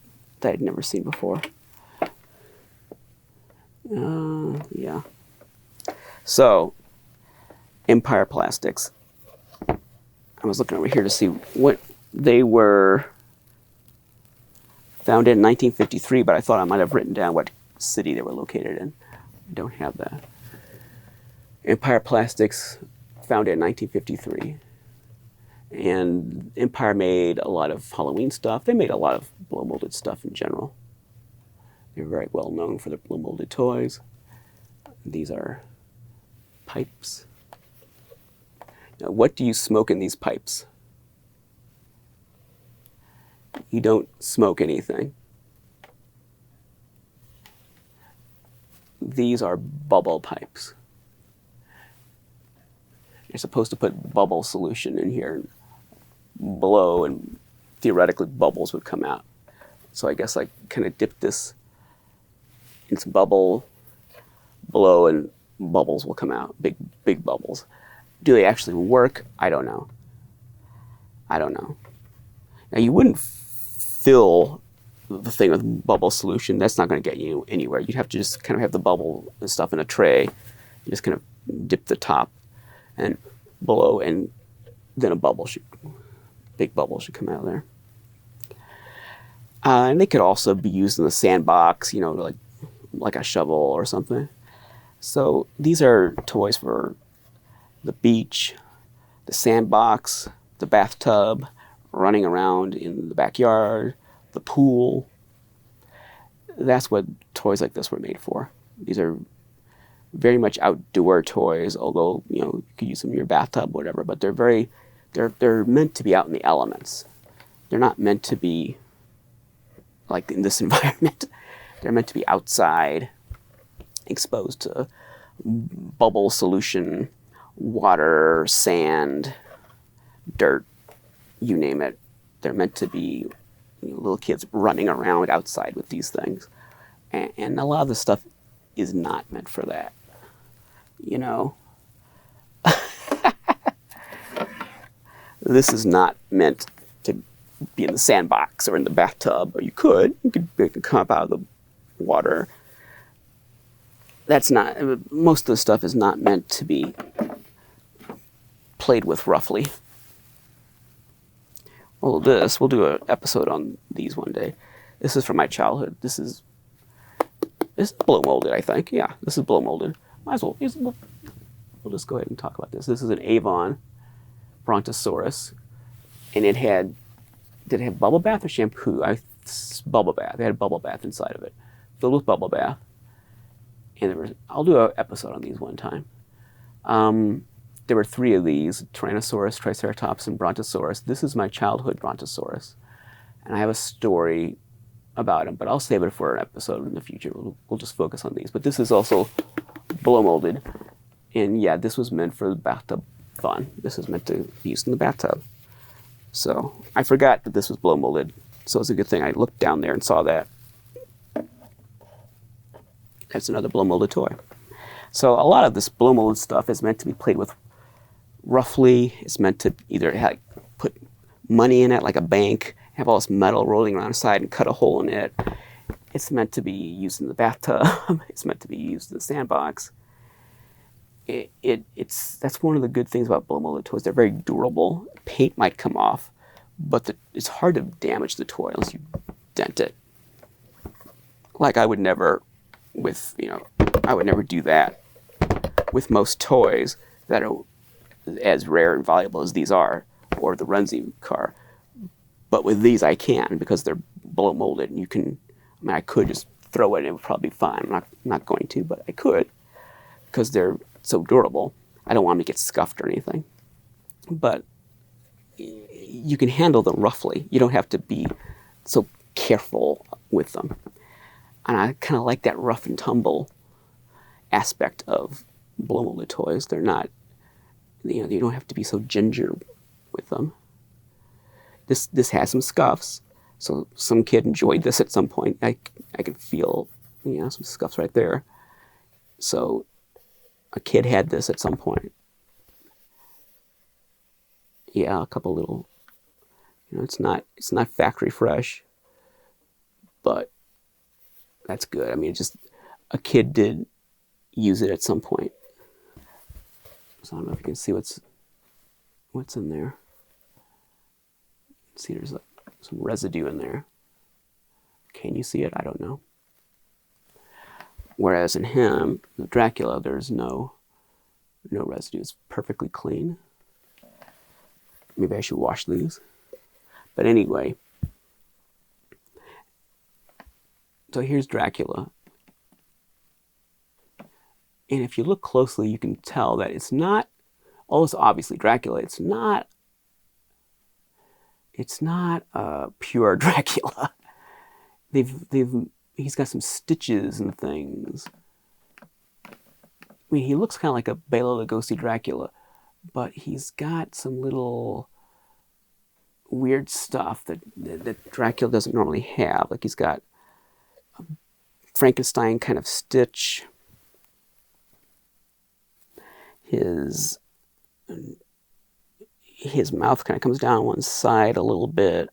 that I'd never seen before. Yeah. So, Empire Plastics. I was looking over here to see what they were founded in 1953, but I thought I might have written down what city they were located in. I don't have that. Empire Plastics, founded in 1953. And Empire made a lot of Halloween stuff. They made a lot of blow-molded stuff in general. They're very well known for their blow-molded toys. These are pipes. Now, what do you smoke in these pipes? You don't smoke anything. These are bubble pipes. You're supposed to put bubble solution in here and blow, and theoretically bubbles would come out. So I guess I kind of dip this in some bubble, blow, and bubbles will come out, big bubbles. Do they actually work? I don't know. Now you wouldn't fill the thing with bubble solution. That's not going to get you anywhere. You'd have to just kind of have the bubble and stuff in a tray. You just kind of dip the top and below, and then big bubble should come out of there. And they could also be used in the sandbox, you know, like a shovel or something. So these are toys for the beach, the sandbox, the bathtub, running around in the backyard, the pool. That's what toys like this were made for. These are very much outdoor toys, although, you know, you could use them in your bathtub, whatever, but they're meant to be out in the elements. They're not meant to be like in this environment. They're meant to be outside, exposed to bubble solution, water, sand, dirt, you name it. They're meant to be, you know, little kids running around outside with these things. And a lot of the stuff is not meant for that, you know. This is not meant to be in the sandbox or in the bathtub, or you could come up out of the water. That's not, most of the stuff is not meant to be played with roughly. Well, we'll do an episode on these one day. This is from my childhood. This is blow molded, I think. Yeah, this is blow molded. Might as well, we'll just go ahead and talk about this. This is an Avon Brontosaurus, and did it have bubble bath or shampoo? Bubble bath. It had a bubble bath inside of it, filled with bubble bath. And I'll do an episode on these one time. There were 3 of these: Tyrannosaurus, Triceratops, and Brontosaurus. This is my childhood Brontosaurus, and I have a story about him, but I'll save it for an episode in the future. We'll just focus on these. But this is also blow molded, and yeah, this was meant for the bathtub fun. This is meant to be used in the bathtub. So I forgot that this was blow molded, so it's a good thing I looked down there and saw that. That's another blow molded toy. So a lot of this blow molded stuff is meant to be played with roughly. It's meant to either put money in it, like a bank, have all this metal rolling around inside and cut a hole in it. It's meant to be used in the bathtub. It's meant to be used in the sandbox. That's one of the good things about blow molded toys. They're very durable. Paint might come off, but it's hard to damage the toy unless you dent it. Like I would never do that with most toys that are as rare and valuable as these are, or the Renzi car. But with these I can, because they're blow molded, and I could just throw it and it would probably be fine. I'm not going to, but I could, because they're so durable. I don't want them to get scuffed or anything. But you can handle them roughly. You don't have to be so careful with them. And I kind of like that rough and tumble aspect of blow molded toys. They're not, you don't have to be so ginger with them. This has some scuffs, so some kid enjoyed this at some point. I could feel, some scuffs right there. So a kid had this at some point. Yeah, a couple little, it's not factory fresh, but that's good. I mean, just a kid did use it at some point. So I don't know if you can see what's in there. See, there's some residue in there. Can you see it? I don't know. Whereas in him, Dracula, there's no residue. It's perfectly clean. Maybe I should wash these. But anyway, so here's Dracula. And if you look closely, you can tell that it's not, it's obviously Dracula. It's not pure Dracula. He's got some stitches and things. I mean, he looks kind of like a Bela Lugosi Dracula, but he's got some little weird stuff that Dracula doesn't normally have. Like he's got a Frankenstein kind of stitch. His mouth kind of comes down one side a little bit.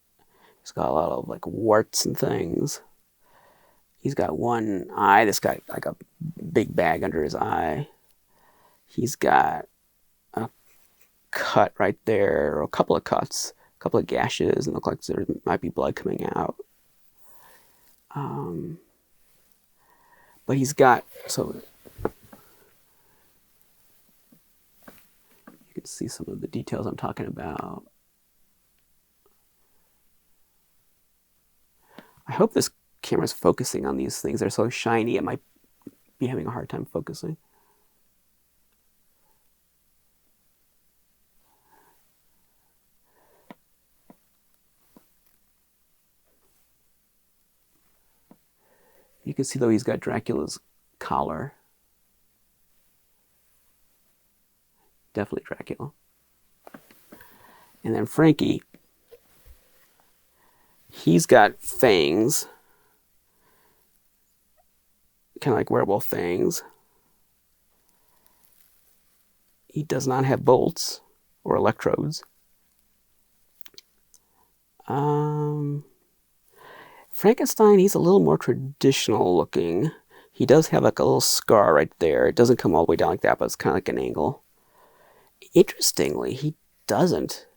He's got a lot of like warts and things. He's got one eye that's got like a big bag under his eye. He's got a cut right there, or a couple of cuts, a couple of gashes, and look like there might be blood coming out. But he's got, so you can see some of the details I'm talking about. I hope this camera's focusing on these things. They're so shiny, it might be having a hard time focusing. You can see, though, he's got Dracula's collar. Definitely Dracula. And then Frankie, he's got fangs, kind of like werewolf fangs. He does not have bolts or electrodes. Frankenstein, he's a little more traditional looking. He does have like a little scar right there. It doesn't come all the way down like that, but it's kind of like an angle. Interestingly, he doesn't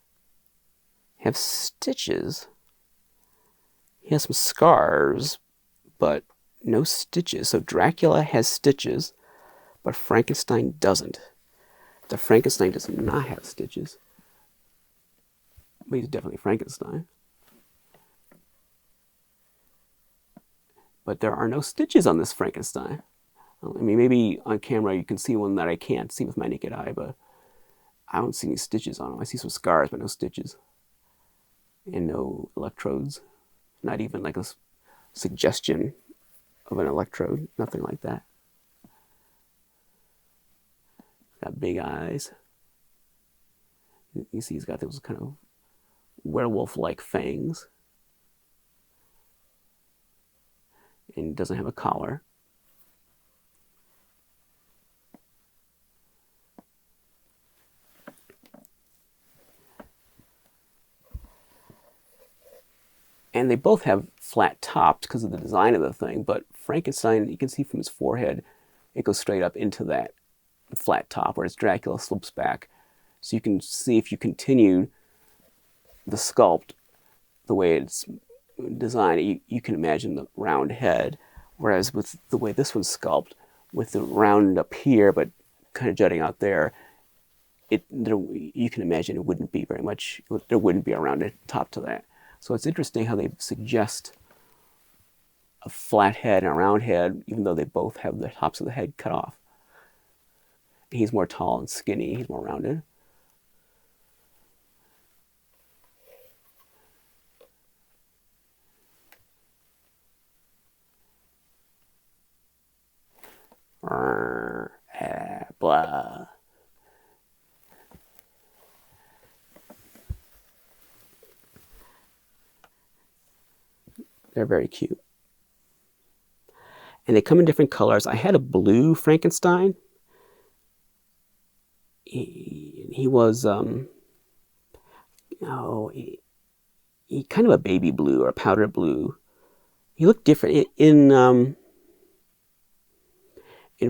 have stitches. He has some scars, but no stitches. So Dracula has stitches, but Frankenstein doesn't. The Frankenstein does not have stitches. But he's definitely Frankenstein. But there are no stitches on this Frankenstein. I mean, maybe on camera you can see one that I can't see with my naked eye, but I don't see any stitches on him. I see some scars, but no stitches. And no electrodes. Not even like a suggestion of an electrode. Nothing like that. Got big eyes. You see he's got those kind of werewolf-like fangs. And doesn't have a collar. And they both have flat tops because of the design of the thing, but Frankenstein, you can see from his forehead, it goes straight up into that flat top, whereas Dracula slopes back. So you can see, if you continue the sculpt the way it's designed, you can imagine the round head, whereas with the way this one's sculpted, with the round up here but kind of jutting out there, you can imagine it wouldn't be very much, there wouldn't be a rounded top to that. So it's interesting how they suggest a flat head and a round head, even though they both have the tops of the head cut off. He's more tall and skinny, he's more rounded. Blah. They're very cute. And they come in different colors. I had a blue Frankenstein. He was, he kind of a baby blue or a powder blue. He looked different. In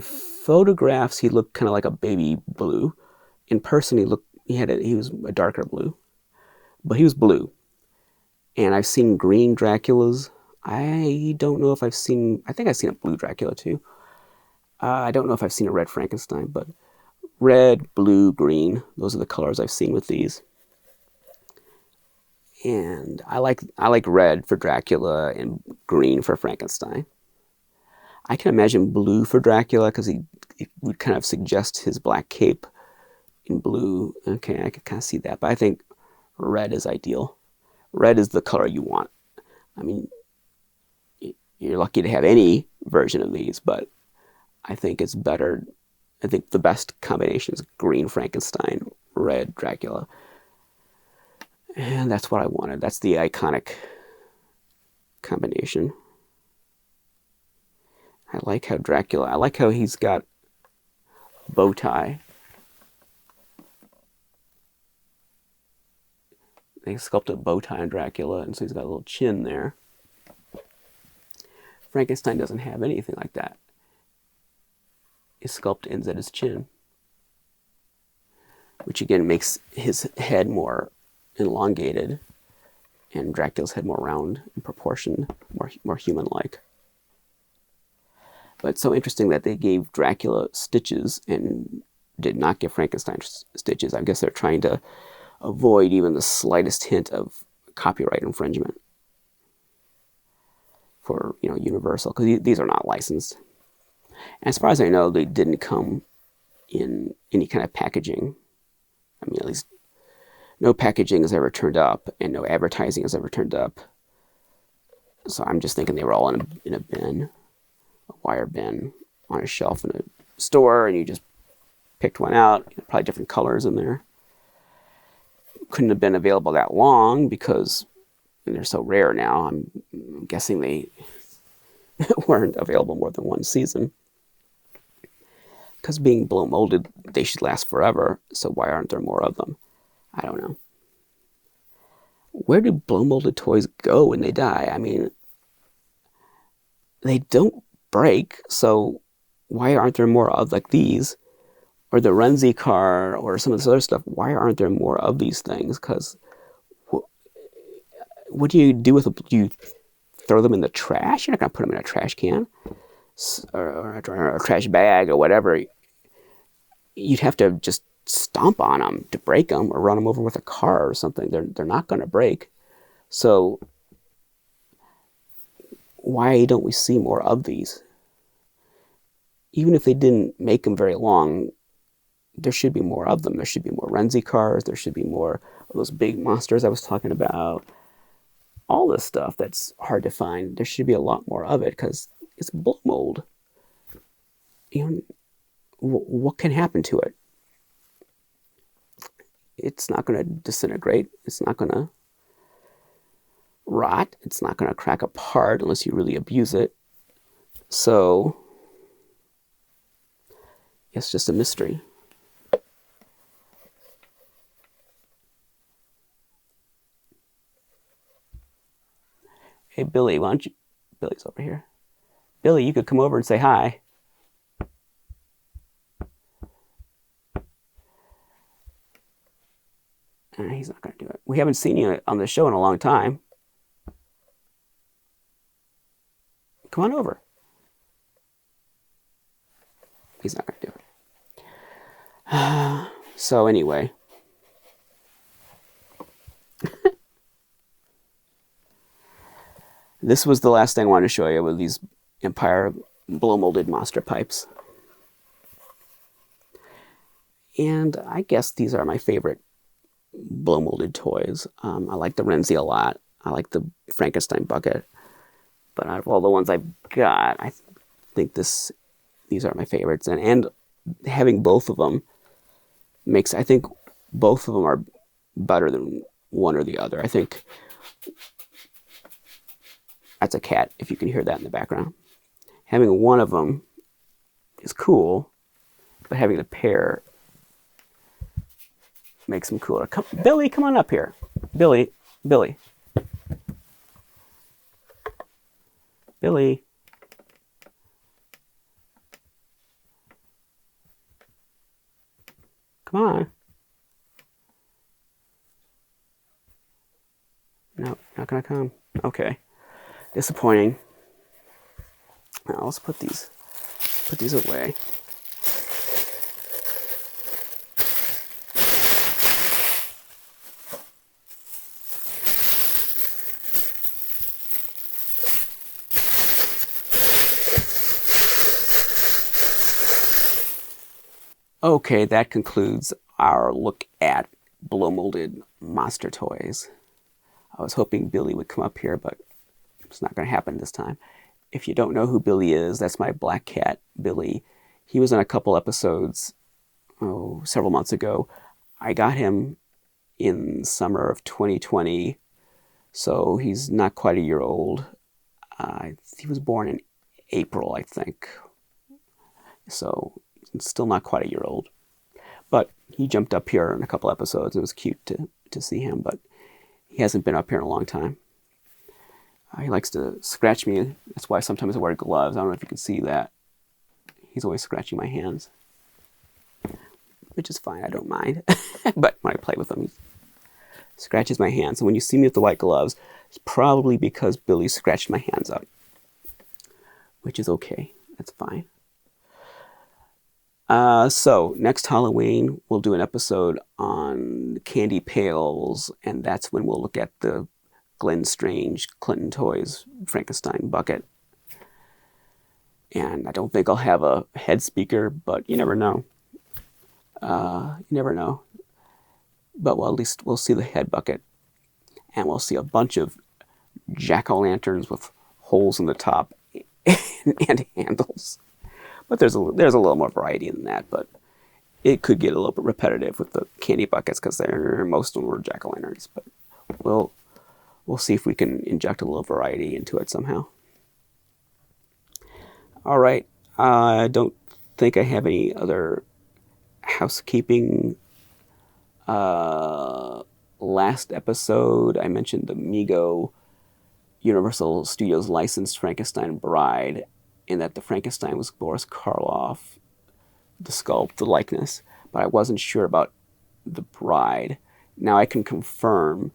photographs, he looked kind of like a baby blue. In person, he was a darker blue. But he was blue. And I've seen green Draculas. I don't know if I think I've seen a blue Dracula too. I don't know if I've seen a red Frankenstein, but red, blue, green, those are the colors I've seen with these. And I like red for Dracula and green for Frankenstein. I can imagine blue for Dracula because it would kind of suggest his black cape in blue. Okay, I could kind of see that, but I think red is ideal. Red is the color you want. I mean, you're lucky to have any version of these, but I think it's better. I think the best combination is green Frankenstein, red Dracula. And that's what I wanted. That's the iconic combination. I like how he's got a bow tie. They sculpted a bow tie on Dracula, and so he's got a little chin there. Frankenstein doesn't have anything like that. His sculpt ends at his chin. which again makes his head more elongated and Dracula's head more round in proportion, more human-like. But it's so interesting that they gave Dracula stitches and did not give Frankenstein stitches. I guess they're trying to avoid even the slightest hint of copyright infringement for, Universal, because these are not licensed. And as far as I know, they didn't come in any kind of packaging. I mean, at least no packaging has ever turned up, and no advertising has ever turned up. So I'm just thinking they were all in a bin, a wire bin, on a shelf in a store, and you just picked one out. Probably different colors in there. Couldn't have been available that long because they're so rare now. I'm guessing they weren't available more than one season. Because being blow molded, they should last forever. So why aren't there more of them? I don't know. Where do blow molded toys go when they die? I mean, they don't break. So why aren't there more of like these? Or the Renzi car or some of this other stuff? Why aren't there more of these things? Because what do you do with them? Do you throw them in the trash? You're not going to put them in a trash can or a trash bag or whatever. You'd have to just stomp on them to break them or run them over with a car or something. They're not going to break. So why don't we see more of these? Even if they didn't make them very long, there should be more of them. There should be more Renzi cars. There should be more of those big monsters I was talking about. All this stuff that's hard to find, there should be a lot more of it because it's blow mold. What can happen to it? It's not going to disintegrate. It's not going to rot. It's not going to crack apart unless you really abuse it. So it's just a mystery. Hey, Billy, why don't you... Billy's over here. Billy, you could come over and say hi. He's not going to do it. We haven't seen you on the show in a long time. Come on over. He's not going to do it. So anyway. This was the last thing I wanted to show you with these Empire blow molded monster pipes. And I guess these are my favorite blow molded toys. I like the Renzi a lot. I like the Frankenstein bucket. But out of all the ones I've got, I think these are my favorites. And having both of them makes, I think both of them are better than one or the other. I think that's a cat, if you can hear that in the background. Having one of them is cool, but having the pair makes them cooler. Billy, come on up here. Billy. Billy. Come on. No, not gonna come. Okay. Disappointing. Now let's put these away. Okay, that concludes our look at blow molded monster toys. I was hoping Billy would come up here, but it's not going to happen this time. If you don't know who Billy is, that's my black cat, Billy. He was on a couple episodes, several months ago. I got him in summer of 2020, so he's not quite a year old. He was born in April, I think. So still not quite a year old. But he jumped up here in a couple episodes. It was cute to see him, but he hasn't been up here in a long time. He likes to scratch me. That's why sometimes I wear gloves. I don't know if you can see that. He's always scratching my hands. which is fine. I don't mind. But when I play with him, he scratches my hands. And when you see me with the white gloves, it's probably because Billy scratched my hands up, which is okay. That's fine. So next Halloween, we'll do an episode on candy pails, and that's when we'll look at the Glenn Strange Clinton Toys Frankenstein bucket. And I don't think I'll have a head speaker, but you never know. You never know. But well, at least we'll see the head bucket, and we'll see a bunch of jack-o'-lanterns with holes in the top and handles. But there's a little more variety than that, but it could get a little bit repetitive with the candy buckets because most of them were jack-o'-lanterns. But we'll see if we can inject a little variety into it somehow. All right, I don't think I have any other housekeeping. Last episode, I mentioned the Mego Universal Studios licensed Frankenstein Bride, and that the Frankenstein was Boris Karloff, the sculpt, the likeness, but I wasn't sure about the Bride. Now I can confirm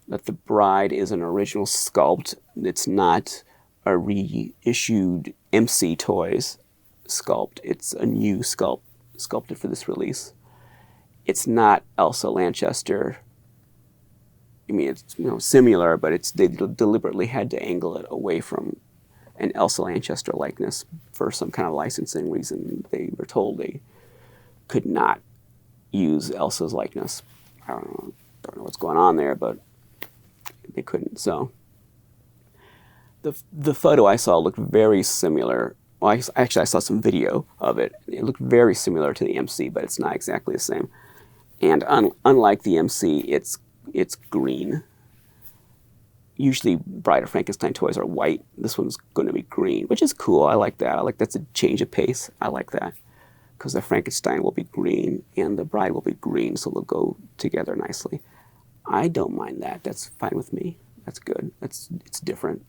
that the Bride is an original sculpt. It's not a reissued MC Toys sculpt. It's a new sculpted for this release. It's not Elsa Lanchester. I mean, it's similar, but they deliberately had to angle it away from an Elsa Lanchester likeness for some kind of licensing reason. They were told they could not use Elsa's likeness. I don't know what's going on there, but they couldn't. So the photo I saw looked very similar. Well, I saw some video of it. It looked very similar to the MC, but it's not exactly the same. And unlike the MC, it's green. Usually Bride of Frankenstein toys are white. This one's going to be green, which is cool. I like that. That's a change of pace. I like that. Because the Frankenstein will be green and the Bride will be green, so they'll go together nicely. I don't mind that. That's fine with me. That's good. It's different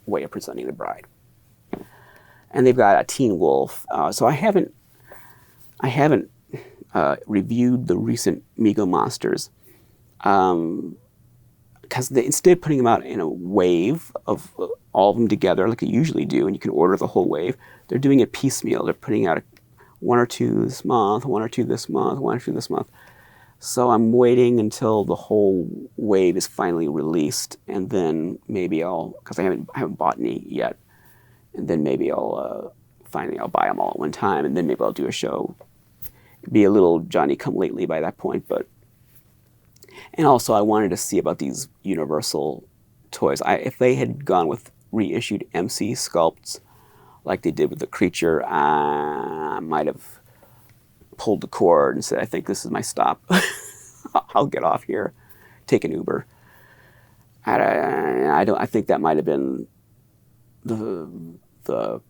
way of presenting the Bride. And they've got a Teen Wolf. So I haven't reviewed the recent Mego Monsters. Because instead of putting them out in a wave of all of them together like they usually do, and you can order the whole wave, they're doing it piecemeal. They're putting out one or two this month, one or two this month, one or two this month. So I'm waiting until the whole wave is finally released, and then maybe because I haven't bought any yet, and then maybe I'll buy them all at one time, and then maybe I'll do a show. It'd be a little Johnny-come-lately by that point, but. And also, I wanted to see about these Universal toys. If they had gone with reissued MC sculpts, like they did with the Creature, I might have pulled the cord and said, "I think this is my stop. I'll get off here, take an Uber." I think that might have been the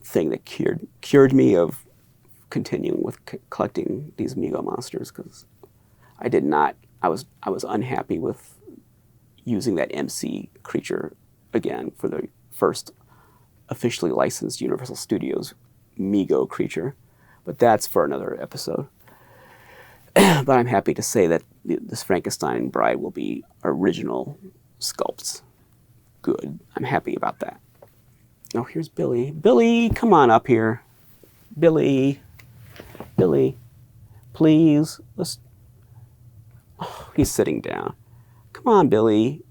thing that cured me of continuing with collecting these Mego monsters, because I did not. I was unhappy with using that MC Creature again for the first officially licensed Universal Studios Mego Creature, but that's for another episode. But I'm happy to say that this Frankenstein Bride will be original sculpts. Good. I'm happy about that. Oh, here's Billy. Billy, come on up here. Billy, please. Oh, he's sitting down. Come on, Billy.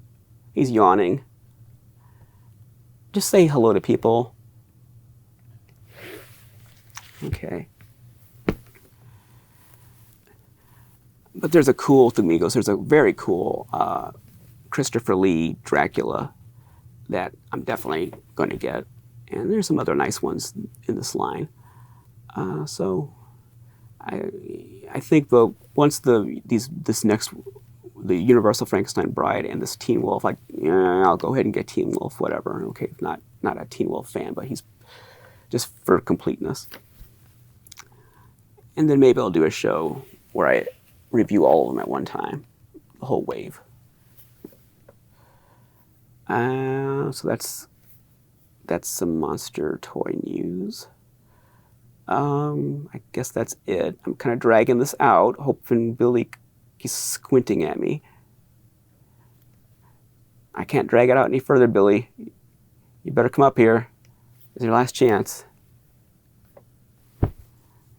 He's yawning. Just say hello to people. Okay. But there's a cool Thumigos. There's a very cool Christopher Lee Dracula that I'm definitely going to get. And there's some other nice ones in this line. So I think once the Universal Frankenstein Bride and this Teen Wolf, I'll go ahead and get Teen Wolf, whatever. Okay, not a Teen Wolf fan, but he's just for completeness. And then maybe I'll do a show where I review all of them at one time, the whole wave. So that's some monster toy news. I guess that's it. I'm kind of dragging this out, hoping Billy is squinting at me. I can't drag it out any further, Billy. You better come up here. It's your last chance.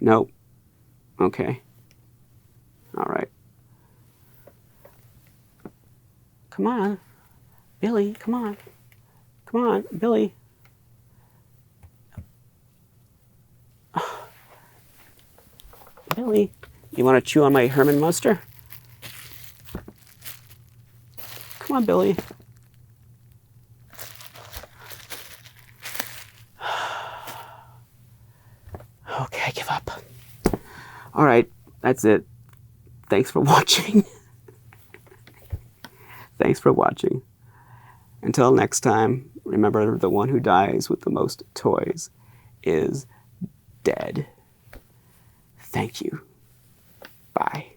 Nope. Okay. All right. Come on. Billy, come on. Come on, Billy. Billy, you want to chew on my Herman Munster? Come on, Billy. Okay, I give up. All right, that's it. Thanks for watching. Thanks for watching. Until next time, remember, the one who dies with the most toys is dead. Thank you. Bye.